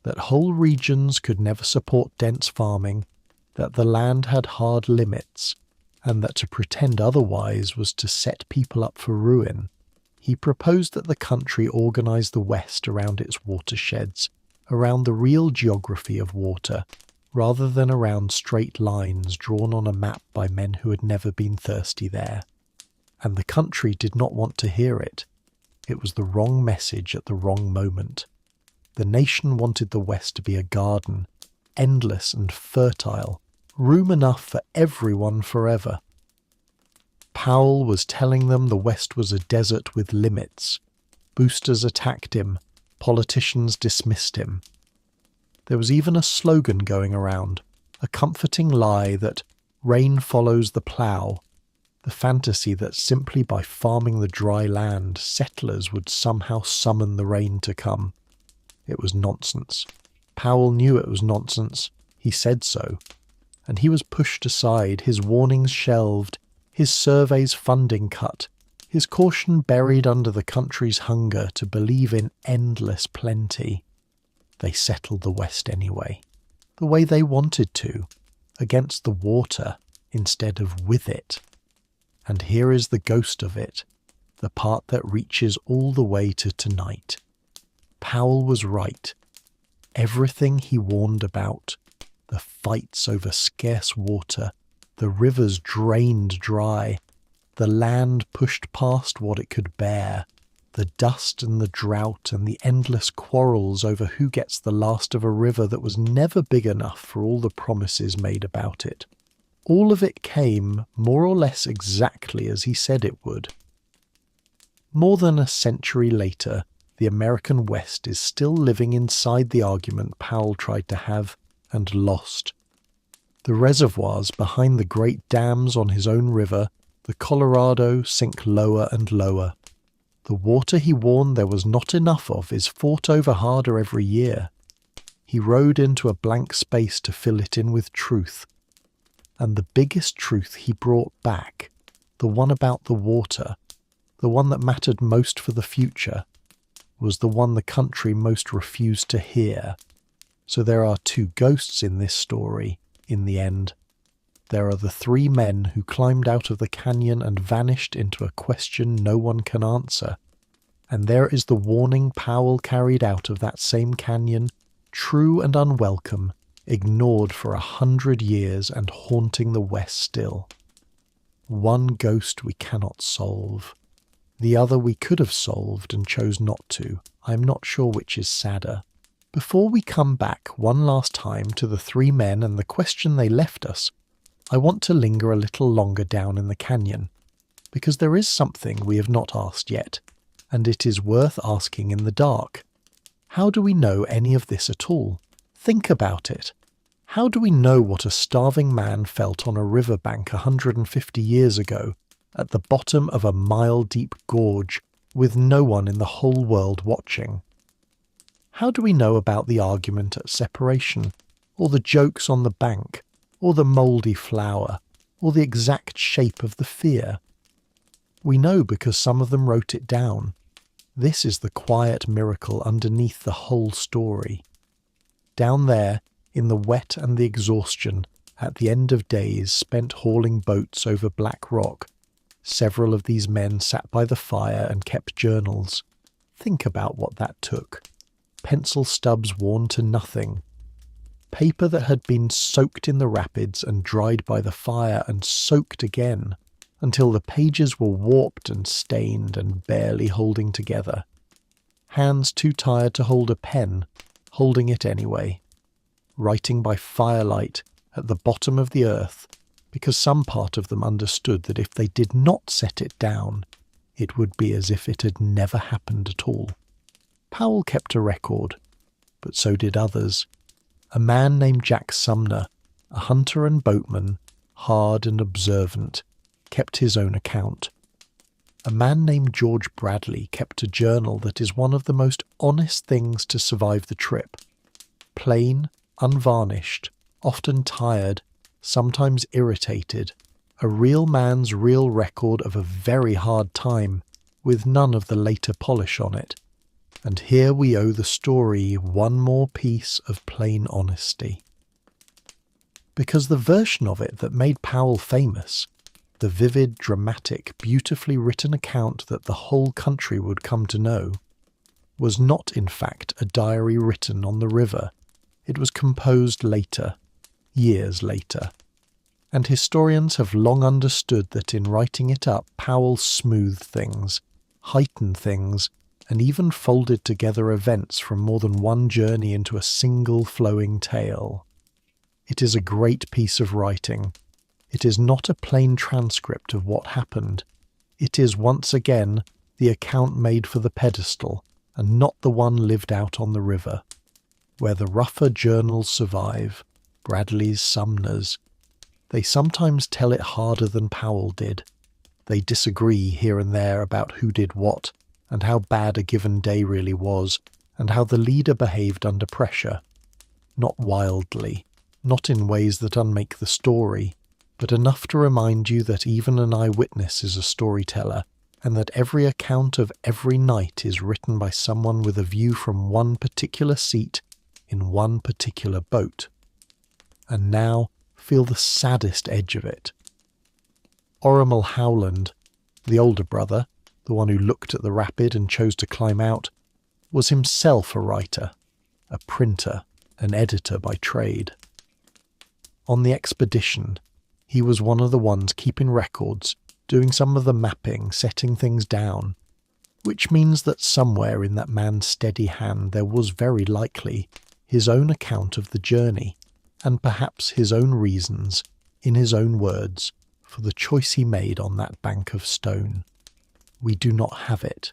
that whole regions could never support dense farming, that the land had hard limits, and that to pretend otherwise was to set people up for ruin. He proposed that the country organise the West around its watersheds, around the real geography of water, rather than around straight lines drawn on a map by men who had never been thirsty there. And the country did not want to hear it. It was the wrong message at the wrong moment. The nation wanted the West to be a garden, endless and fertile, room enough for everyone forever. Powell was telling them the West was a desert with limits. Boosters attacked him. Politicians dismissed him. There was even a slogan going around, a comforting lie that rain follows the plough, the fantasy that simply by farming the dry land, settlers would somehow summon the rain to come. It was nonsense. Powell knew it was nonsense. He said so. And he was pushed aside, his warnings shelved, his survey's funding cut, his caution buried under the country's hunger to believe in endless plenty. They settled the West anyway, the way they wanted to, against the water instead of with it. And here is the ghost of it, the part that reaches all the way to tonight. Powell was right. Everything he warned about, the fights over scarce water, the rivers drained dry, the land pushed past what it could bear, the dust and the drought and the endless quarrels over who gets the last of a river that was never big enough for all the promises made about it. All of it came more or less exactly as he said it would. More than a century later, the American West is still living inside the argument Powell tried to have and lost. The reservoirs behind the great dams on his own river, the Colorado, sink lower and lower. The water he warned there was not enough of is fought over harder every year. He rode into a blank space to fill it in with truth. And the biggest truth he brought back, the one about the water, the one that mattered most for the future, was the one the country most refused to hear. So there are two ghosts in this story, in the end. There are the three men who climbed out of the canyon and vanished into a question no one can answer. And there is the warning Powell carried out of that same canyon, true and unwelcome, ignored for 100 years and haunting the West still. One ghost we cannot solve. The other we could have solved and chose not to. I am not sure which is sadder. Before we come back one last time to the three men and the question they left us, I want to linger a little longer down in the canyon, because there is something we have not asked yet, and it is worth asking in the dark. How do we know any of this at all? Think about it. How do we know what a starving man felt on a riverbank 150 years ago, at the bottom of a mile-deep gorge, with no one in the whole world watching? How do we know about the argument at separation, or the jokes on the bank, or the mouldy flower, or the exact shape of the fear? We know because some of them wrote it down. This is the quiet miracle underneath the whole story. Down there, in the wet and the exhaustion, at the end of days spent hauling boats over black rock, several of these men sat by the fire and kept journals. Think about what that took. Pencil stubs worn to nothing. Paper that had been soaked in the rapids and dried by the fire and soaked again, until the pages were warped and stained and barely holding together. Hands too tired to hold a pen, holding it anyway. Writing by firelight at the bottom of the earth, because some part of them understood that if they did not set it down, it would be as if it had never happened at all. Powell kept a record, but so did others. A man named Jack Sumner, a hunter and boatman, hard and observant, kept his own account. A man named George Bradley kept a journal that is one of the most honest things to survive the trip. Plain, unvarnished, often tired, sometimes irritated, a real man's real record of a very hard time, with none of the later polish on it. And here we owe the story one more piece of plain honesty. Because the version of it that made Powell famous, the vivid, dramatic, beautifully written account that the whole country would come to know, was not in fact a diary written on the river. It was composed later, years later. And historians have long understood that in writing it up, Powell smoothed things, heightened things, and even folded together events from more than one journey into a single flowing tale. It is a great piece of writing. It is not a plain transcript of what happened. It is once again the account made for the pedestal, and not the one lived out on the river, where the rougher journals survive, Bradley's, Sumner's. They sometimes tell it harder than Powell did. They disagree here and there about who did what, and how bad a given day really was, and how the leader behaved under pressure. Not wildly, not in ways that unmake the story, but enough to remind you that even an eyewitness is a storyteller, and that every account of every night is written by someone with a view from one particular seat in one particular boat. And now, feel the saddest edge of it. Orrimal Howland, the older brother, the one who looked at the rapid and chose to climb out, was himself a writer, a printer, an editor by trade. On the expedition, he was one of the ones keeping records, doing some of the mapping, setting things down, which means that somewhere in that man's steady hand there was very likely his own account of the journey, and perhaps his own reasons, in his own words, for the choice he made on that bank of stone. We do not have it.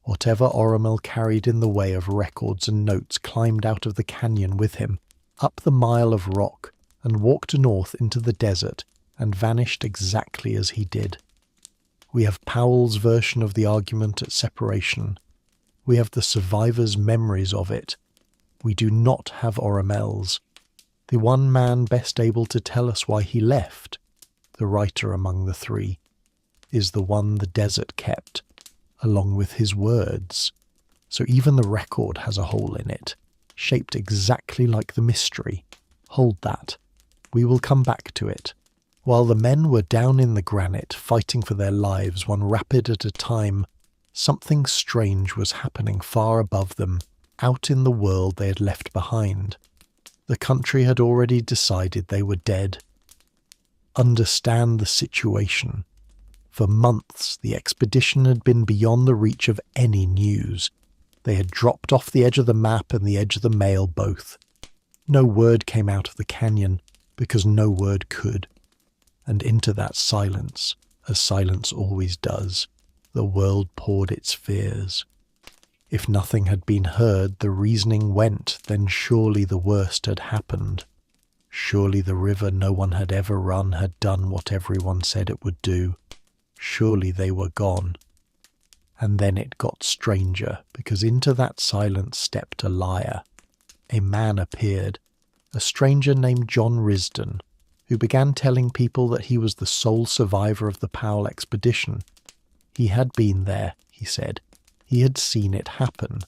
Whatever Orrimal carried in the way of records and notes climbed out of the canyon with him, up the mile of rock, and walked north into the desert, and vanished exactly as he did. We have Powell's version of the argument at separation. We have the survivors' memories of it. We do not have Orrimal's. The one man best able to tell us why he left, the writer among the three, is the one the desert kept, along with his words. So even the record has a hole in it, shaped exactly like the mystery. Hold that. We will come back to it. While the men were down in the granite, fighting for their lives one rapid at a time, something strange was happening far above them, out in the world they had left behind. The country had already decided they were dead. Understand the situation. For months, the expedition had been beyond the reach of any news. They had dropped off the edge of the map and the edge of the mail both. No word came out of the canyon, because no word could. And into that silence, as silence always does, the world poured its fears. If nothing had been heard, the reasoning went, then surely the worst had happened. Surely the river no one had ever run had done what everyone said it would do. Surely they were gone. And then it got stranger, because into that silence stepped a liar. A man appeared, a stranger named John Risdon, who began telling people that he was the sole survivor of the Powell expedition. He had been there, he said. He had seen it happen,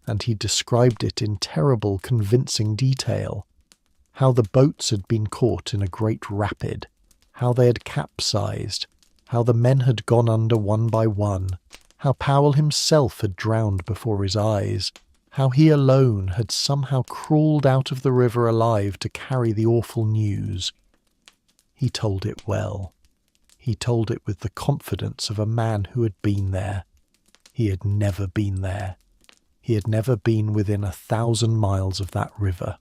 and he described it in terrible, convincing detail. How the boats had been caught in a great rapid, how they had capsized, how the men had gone under one by one, how Powell himself had drowned before his eyes, how he alone had somehow crawled out of the river alive to carry the awful news. He told it well. He told it with the confidence of a man who had been there. He had never been there. He had never been within 1,000 miles of that river.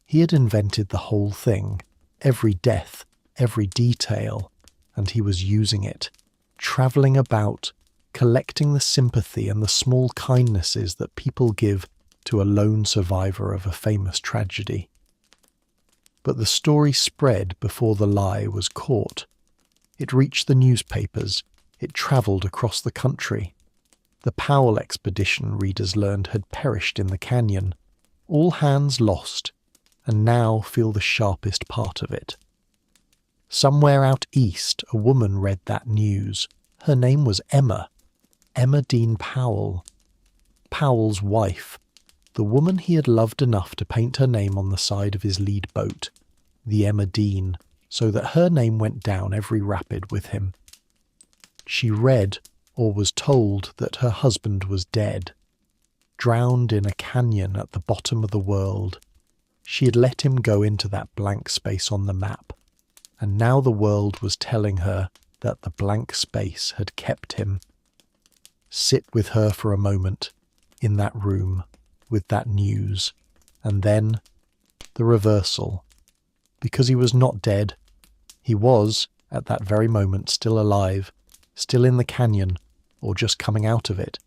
He had invented the whole thing, every death, every detail, and he was using it, travelling about, collecting the sympathy and the small kindnesses that people give to a lone survivor of a famous tragedy. But the story spread before the lie was caught. It reached the newspapers. It travelled across the country. The Powell expedition, readers learned, had perished in the canyon. All hands lost, and now feel the sharpest part of it. Somewhere out east, a woman read that news. Her name was Emma Dean Powell. Powell's wife, the woman he had loved enough to paint her name on the side of his lead boat, the Emma Dean, so that her name went down every rapid with him. She read, or was told, that her husband was dead, drowned in a canyon at the bottom of the world. She had let him go into that blank space on the map, and now the world was telling her that the blank space had kept him. Sit with her for a moment, in that room, with that news, and then the reversal. Because he was not dead, he was, at that very moment, still alive, still in the canyon, or just coming out of it.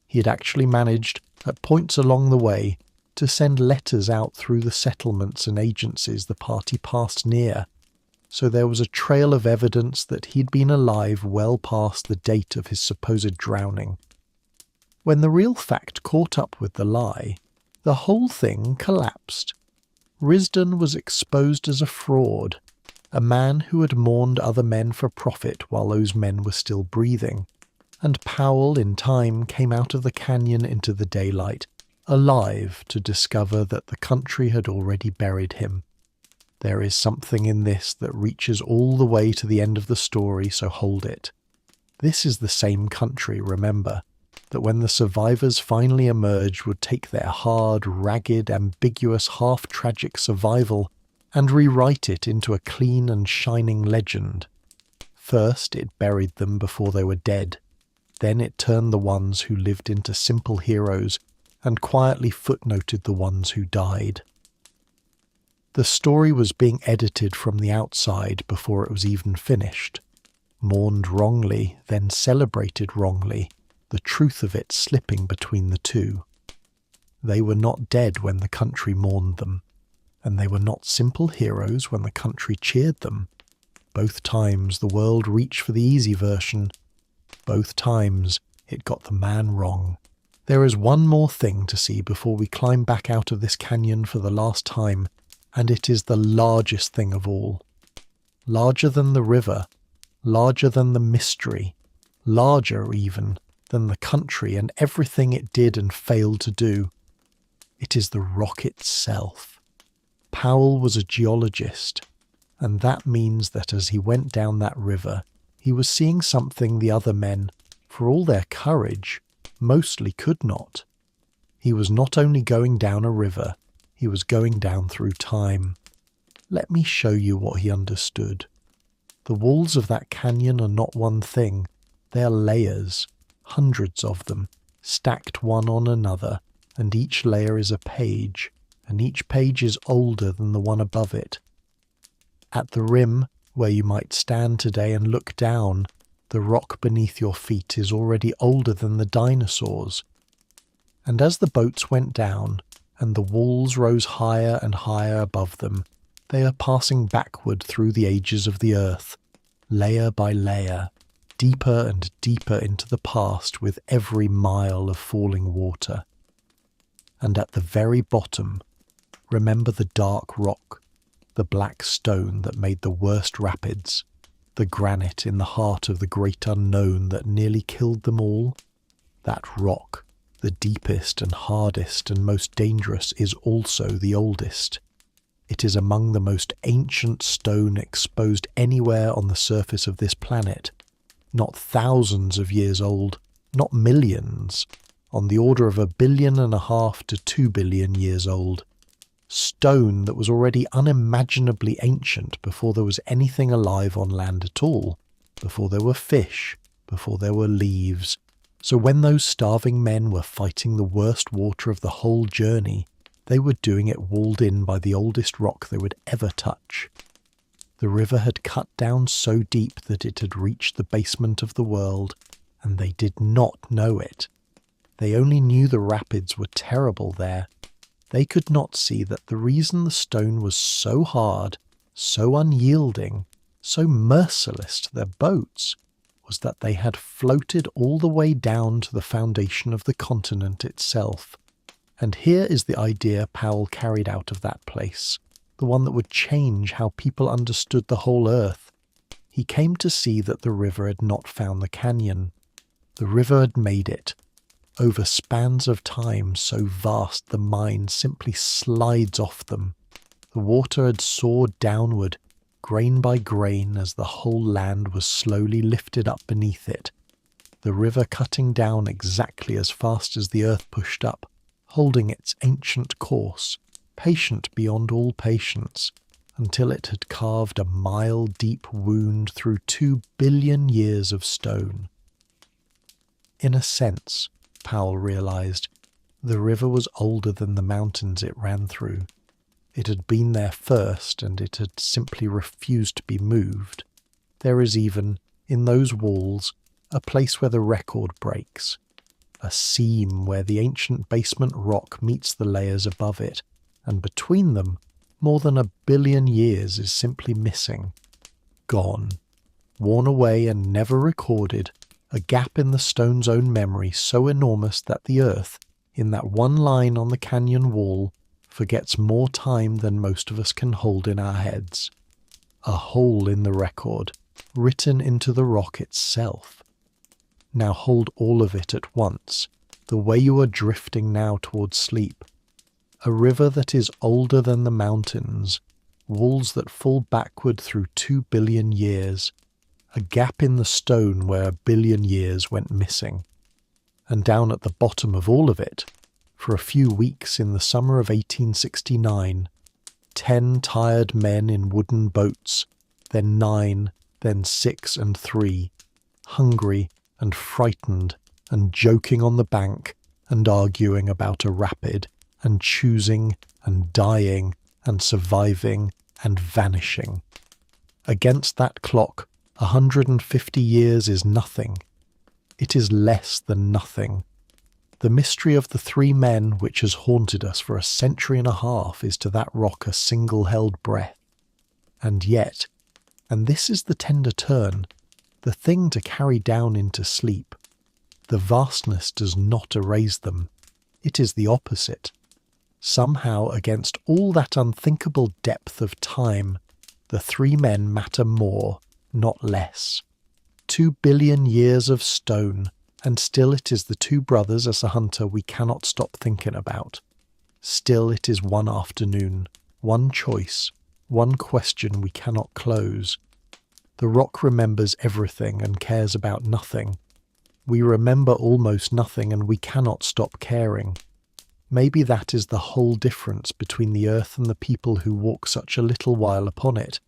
He had actually managed, at points along the way, to send letters out through the settlements and agencies the party passed near, so there was a trail of evidence that he'd been alive well past the date of his supposed drowning. When the real fact caught up with the lie, the whole thing collapsed. Risdon was exposed as a fraud, a man who had mourned other men for profit while those men were still breathing, and Powell in time came out of the canyon into the daylight, alive to discover that the country had already buried him. There is something in this that reaches all the way to the end of the story, so hold it. This is the same country, remember, that when the survivors finally emerged would take their hard, ragged, ambiguous, half-tragic survival and rewrite it into a clean and shining legend. First it buried them before they were dead. Then it turned the ones who lived into simple heroes and quietly footnoted the ones who died. The story was being edited from the outside before it was even finished. Mourned wrongly, then celebrated wrongly, the truth of it slipping between the two. They were not dead when the country mourned them, and they were not simple heroes when the country cheered them. Both times the world reached for the easy version. Both times it got the man wrong. There is one more thing to see before we climb back out of this canyon for the last time, and it is the largest thing of all. Larger than the river, larger than the mystery, larger even than the country and everything it did and failed to do. It is the rock itself. Powell was a geologist, and that means that as he went down that river, he was seeing something the other men, for all their courage, mostly could not. He was not only going down a river, he was going down through time. Let me show you what he understood. The walls of that canyon are not one thing, they are layers, hundreds of them, stacked one on another, and each layer is a page, and each page is older than the one above it. At the rim, where you might stand today and look down, the rock beneath your feet is already older than the dinosaurs. And as the boats went down, and the walls rose higher and higher above them, they are passing backward through the ages of the earth, layer by layer, deeper and deeper into the past with every mile of falling water. And at the very bottom, remember the dark rock, the black stone that made the worst rapids, the granite in the heart of the great unknown that nearly killed them all? That rock, the deepest and hardest and most dangerous, is also the oldest. It is among the most ancient stone exposed anywhere on the surface of this planet. Not thousands of years old, not millions, on the order of 1.5 billion to 2 billion years old. Stone that was already unimaginably ancient before there was anything alive on land at all, before there were fish, before there were leaves. So when those starving men were fighting the worst water of the whole journey, they were doing it walled in by the oldest rock they would ever touch. The river had cut down so deep that it had reached the basement of the world, and they did not know it. They only knew the rapids were terrible there. They could not see that the reason the stone was so hard, so unyielding, so merciless to their boats, was that they had floated all the way down to the foundation of the continent itself. And here is the idea Powell carried out of that place, the one that would change how people understood the whole earth. He came to see that the river had not found the canyon. The river had made it. Over spans of time so vast the mind simply slides off them. The water had soared downward, grain by grain, as the whole land was slowly lifted up beneath it. The river cutting down exactly as fast as the earth pushed up, holding its ancient course, patient beyond all patience, until it had carved a mile-deep wound through 2 billion years of stone. In a sense, Powell realized, the river was older than the mountains it ran through. It had been there first, and it had simply refused to be moved. There is even, in those walls, a place where the record breaks, a seam where the ancient basement rock meets the layers above it, and between them, more than 1 billion years is simply missing. Gone. Worn away and never recorded, a gap in the stone's own memory so enormous that the earth, in that one line on the canyon wall, forgets more time than most of us can hold in our heads. A hole in the record, written into the rock itself. Now hold all of it at once, the way you are drifting now towards sleep. A river that is older than the mountains, walls that fall backward through 2 billion years, a gap in the stone where 1 billion years went missing. And down at the bottom of all of it, for a few weeks in the summer of 1869, 10 tired men in wooden boats, then 9, then 6 and 3, hungry and frightened and joking on the bank and arguing about a rapid and choosing and dying and surviving and vanishing. Against that clock, 150 years is nothing. It is less than nothing. The mystery of the 3 men which has haunted us for 1.5 centuries is to that rock a single-held breath. And yet, and this is the tender turn, the thing to carry down into sleep, the vastness does not erase them. It is the opposite. Somehow, against all that unthinkable depth of time, the 3 men matter more, not less. 2 billion years of stone, and still it is the 2 brothers as a hunter we cannot stop thinking about. Still it is one afternoon, one choice, one question we cannot close. The rock remembers everything and cares about nothing. We remember almost nothing and we cannot stop caring. Maybe that is the whole difference between the earth and the people who walk such a little while upon it.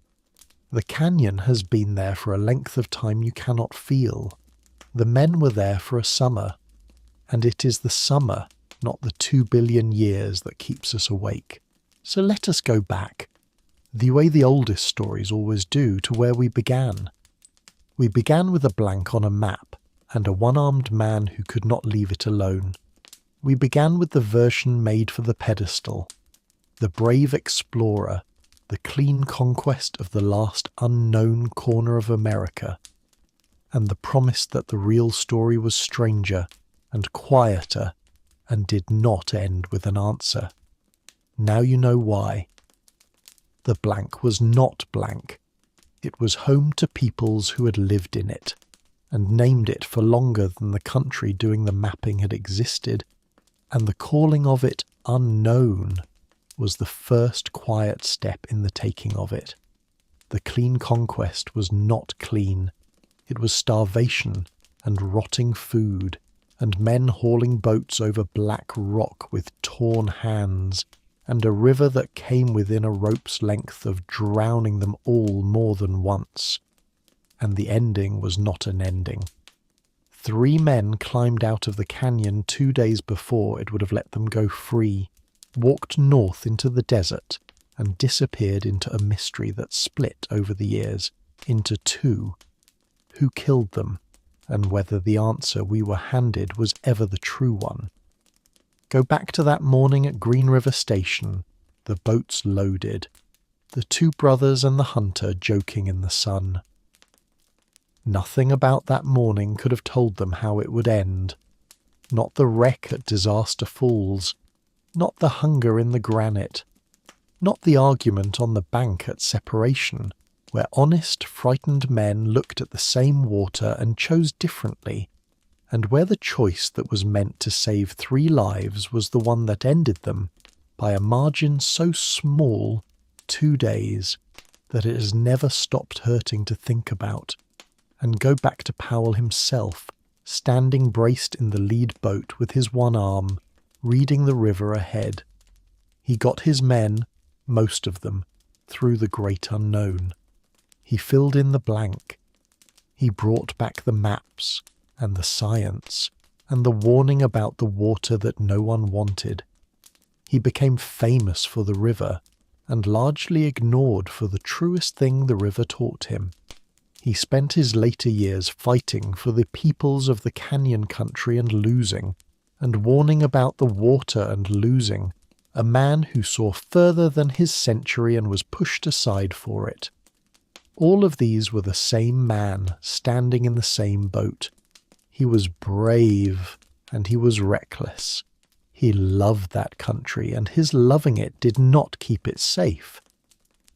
The canyon has been there for a length of time you cannot feel. The men were there for a summer, and it is the summer, not the 2 billion years, that keeps us awake. So let us go back, the way the oldest stories always do, to where we began. We began with a blank on a map, and a one-armed man who could not leave it alone. We began with the version made for the pedestal, the brave explorer, the clean conquest of the last unknown corner of America, and the promise that the real story was stranger and quieter and did not end with an answer. Now you know why. The blank was not blank. It was home to peoples who had lived in it, and named it for longer than the country doing the mapping had existed, and the calling of it unknown was the first quiet step in the taking of it. The clean conquest was not clean. It was starvation and rotting food, and men hauling boats over black rock with torn hands, and a river that came within a rope's length of drowning them all more than once. And the ending was not an ending. 3 men climbed out of the canyon 2 days before it would have let them go free, walked north into the desert, and disappeared into a mystery that split over the years into two. Who killed them, and whether the answer we were handed was ever the true one. Go back to that morning at Green River Station, the boats loaded, the two brothers and the hunter joking in the sun. Nothing about that morning could have told them how it would end. Not the wreck at Disaster Falls, not the hunger in the granite, not the argument on the bank at Separation, where honest, frightened men looked at the same water and chose differently, and where the choice that was meant to save 3 lives was the one that ended them, by a margin so small, 2 days, that it has never stopped hurting to think about. And go back to Powell himself, standing braced in the lead boat with his one arm, reading the river ahead. He got his men, most of them, through the great unknown. He filled in the blank. He brought back the maps and the science and the warning about the water that no one wanted. He became famous for the river and largely ignored for the truest thing the river taught him. He spent his later years fighting for the peoples of the canyon country and losing, and warning about the water and losing, a man who saw further than his century and was pushed aside for it. All of these were the same man standing in the same boat. He was brave and he was reckless. He loved that country, and his loving it did not keep it safe.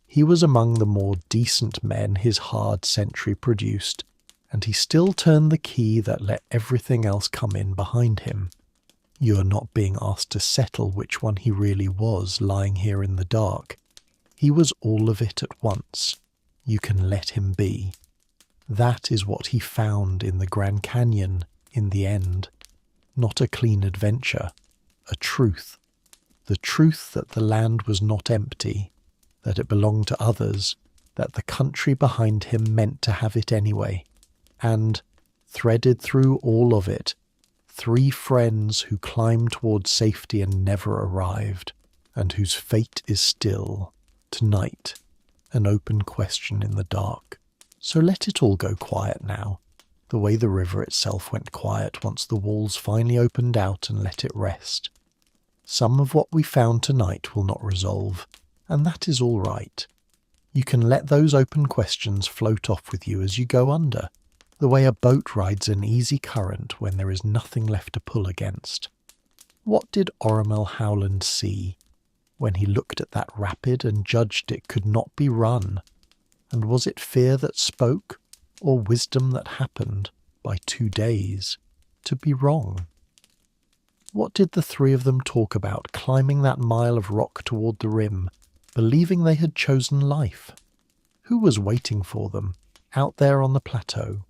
He was among the more decent men his hard century produced, and he still turned the key that let everything else come in behind him. You are not being asked to settle which one he really was lying here in the dark. He was all of it at once. You can let him be. That is what he found in the Grand Canyon in the end. Not a clean adventure, a truth. The truth that the land was not empty, that it belonged to others, that the country behind him meant to have it anyway. And, threaded through all of it, 3 friends who climbed toward safety and never arrived, and whose fate is still, tonight, an open question in the dark. So let it all go quiet now, the way the river itself went quiet once the walls finally opened out and let it rest. Some of what we found tonight will not resolve, and that is all right. You can let those open questions float off with you as you go under, the way a boat rides an easy current when there is nothing left to pull against. What did Oromel Howland see when he looked at that rapid and judged it could not be run? And was it fear that spoke, or wisdom that happened, by 2 days, to be wrong? What did the 3 of them talk about climbing that mile of rock toward the rim, believing they had chosen life? Who was waiting for them, out there on the plateau?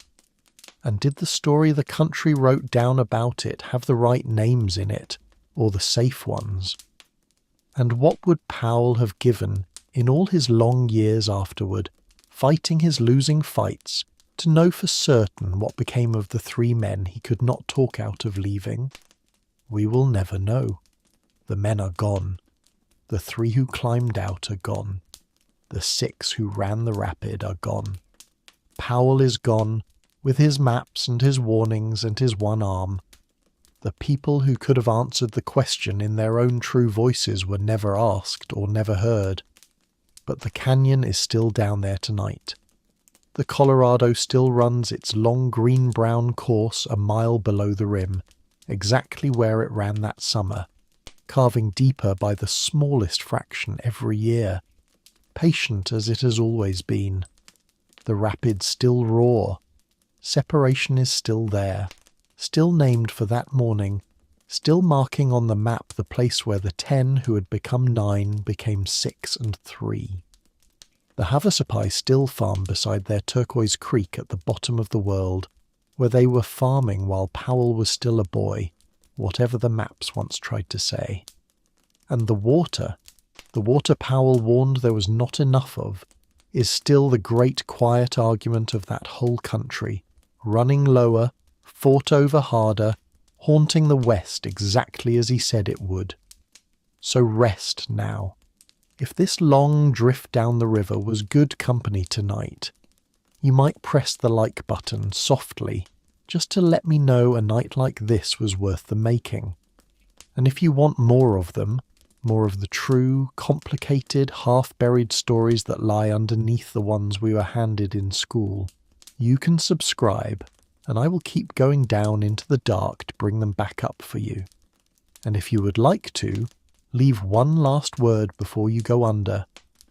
And did the story the country wrote down about it have the right names in it, or the safe ones? And what would Powell have given, in all his long years afterward, fighting his losing fights, to know for certain what became of the 3 men he could not talk out of leaving? We will never know. The men are gone. The 3 who climbed out are gone. The 6 who ran the rapid are gone. Powell is gone, with his maps and his warnings and his one arm. The people who could have answered the question in their own true voices were never asked or never heard. But the canyon is still down there tonight. The Colorado still runs its long green-brown course a mile below the rim, exactly where it ran that summer, carving deeper by the smallest fraction every year, patient as it has always been. The rapids still roar. Separation is still there, still named for that morning, still marking on the map the place where the 10 who had become 9 became 6 and 3. The Havasupai still farm beside their turquoise creek at the bottom of the world, where they were farming while Powell was still a boy, whatever the maps once tried to say. And the water Powell warned there was not enough of, is still the great quiet argument of that whole country, running lower, fought over harder, haunting the West exactly as he said it would. So rest now. If this long drift down the river was good company tonight, you might press the like button softly, just to let me know a night like this was worth the making. And if you want more of them, more of the true, complicated, half-buried stories that lie underneath the ones we were handed in school, you can subscribe, and I will keep going down into the dark to bring them back up for you. And if you would like to, leave one last word before you go under,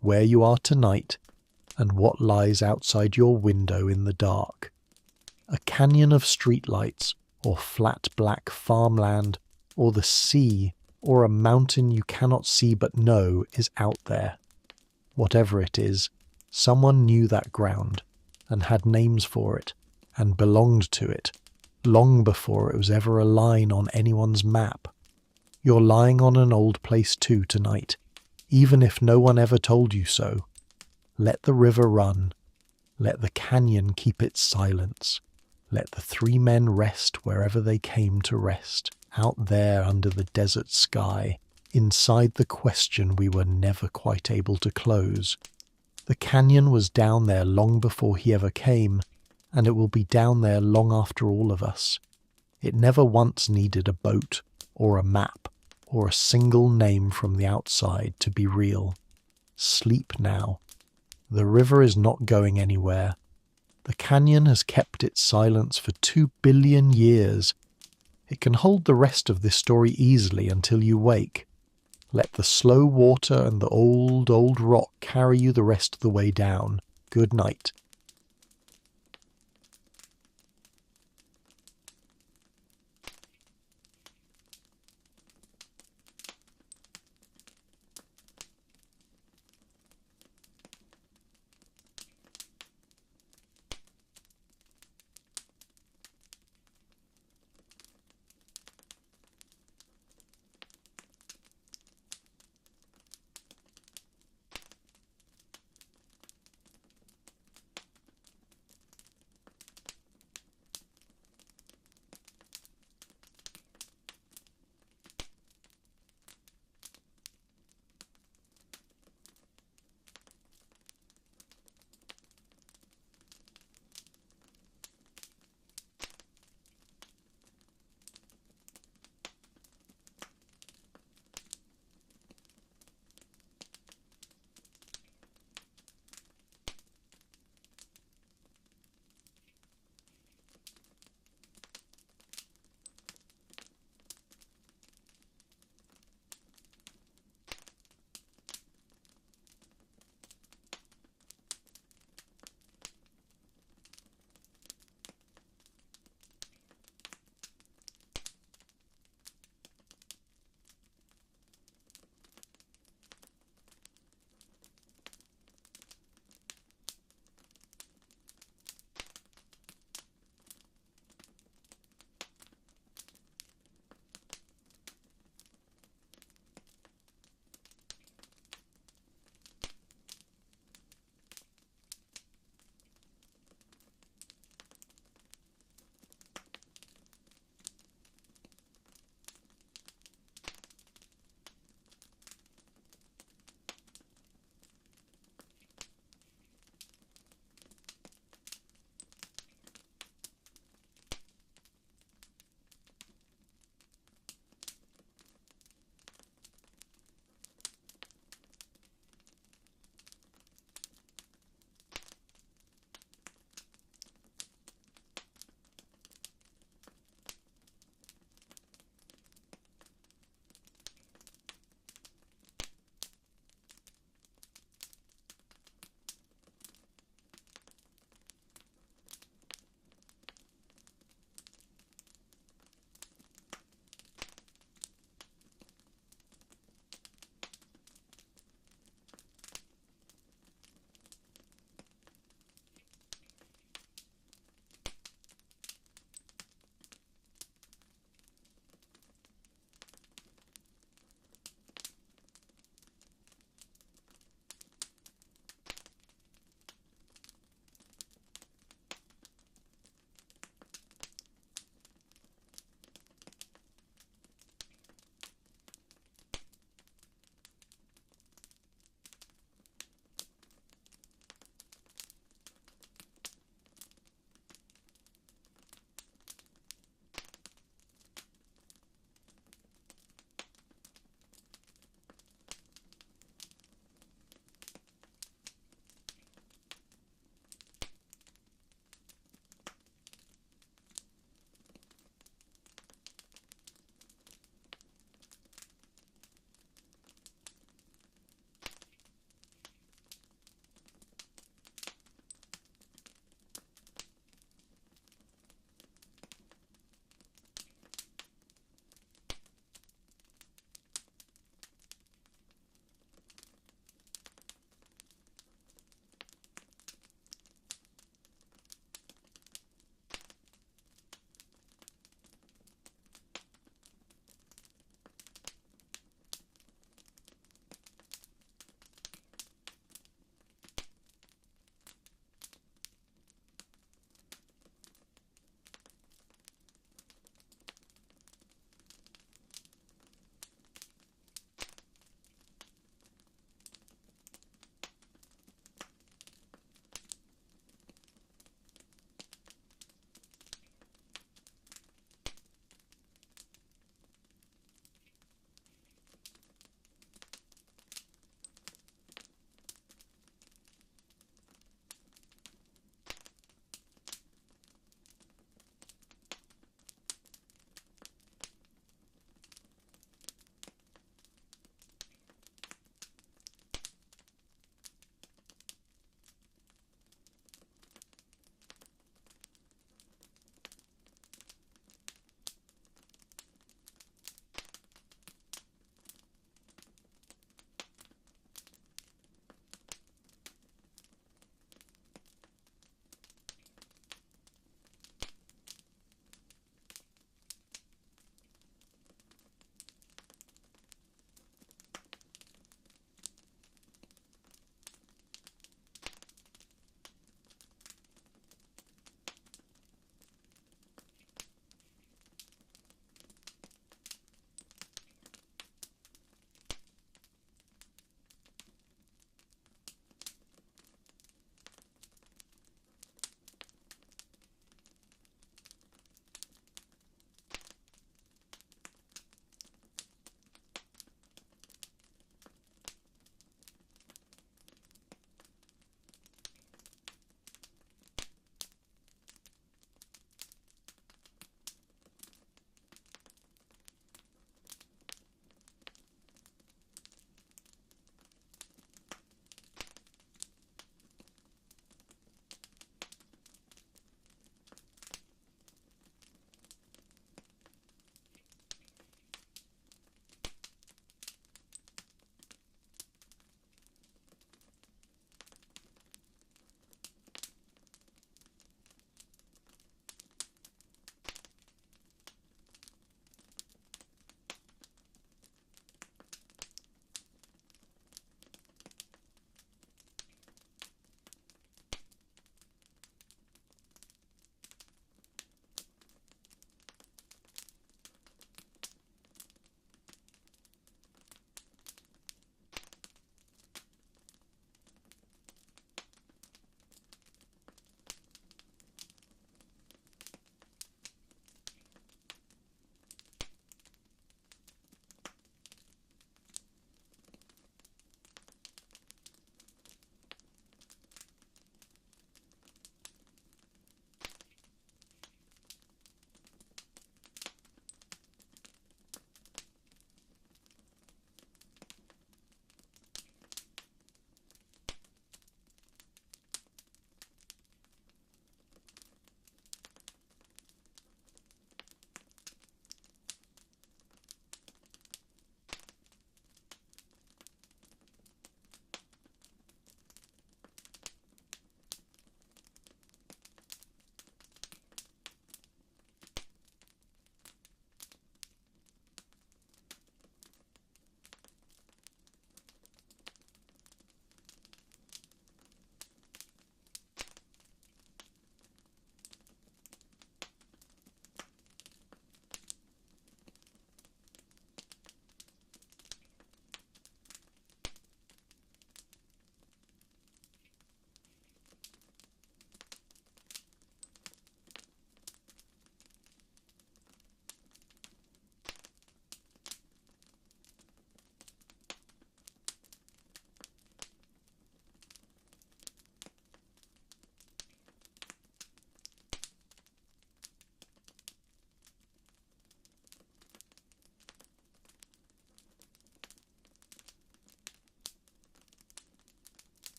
where you are tonight, and what lies outside your window in the dark. A canyon of streetlights, or flat black farmland, or the sea, or a mountain you cannot see but know is out there. Whatever it is, someone knew that ground, and had names for it, and belonged to it, long before it was ever a line on anyone's map. You're lying on an old place too tonight, even if no one ever told you so. Let the river run. Let the canyon keep its silence. Let the three men rest wherever they came to rest, out there under the desert sky, inside the question we were never quite able to close. The canyon was down there long before he ever came, and it will be down there long after all of us. It never once needed a boat, or a map, or a single name from the outside to be real. Sleep now. The river is not going anywhere. The canyon has kept its silence for 2 billion years. It can hold the rest of this story easily until you wake. Let the slow water and the old rock carry you the rest of the way down. Good night.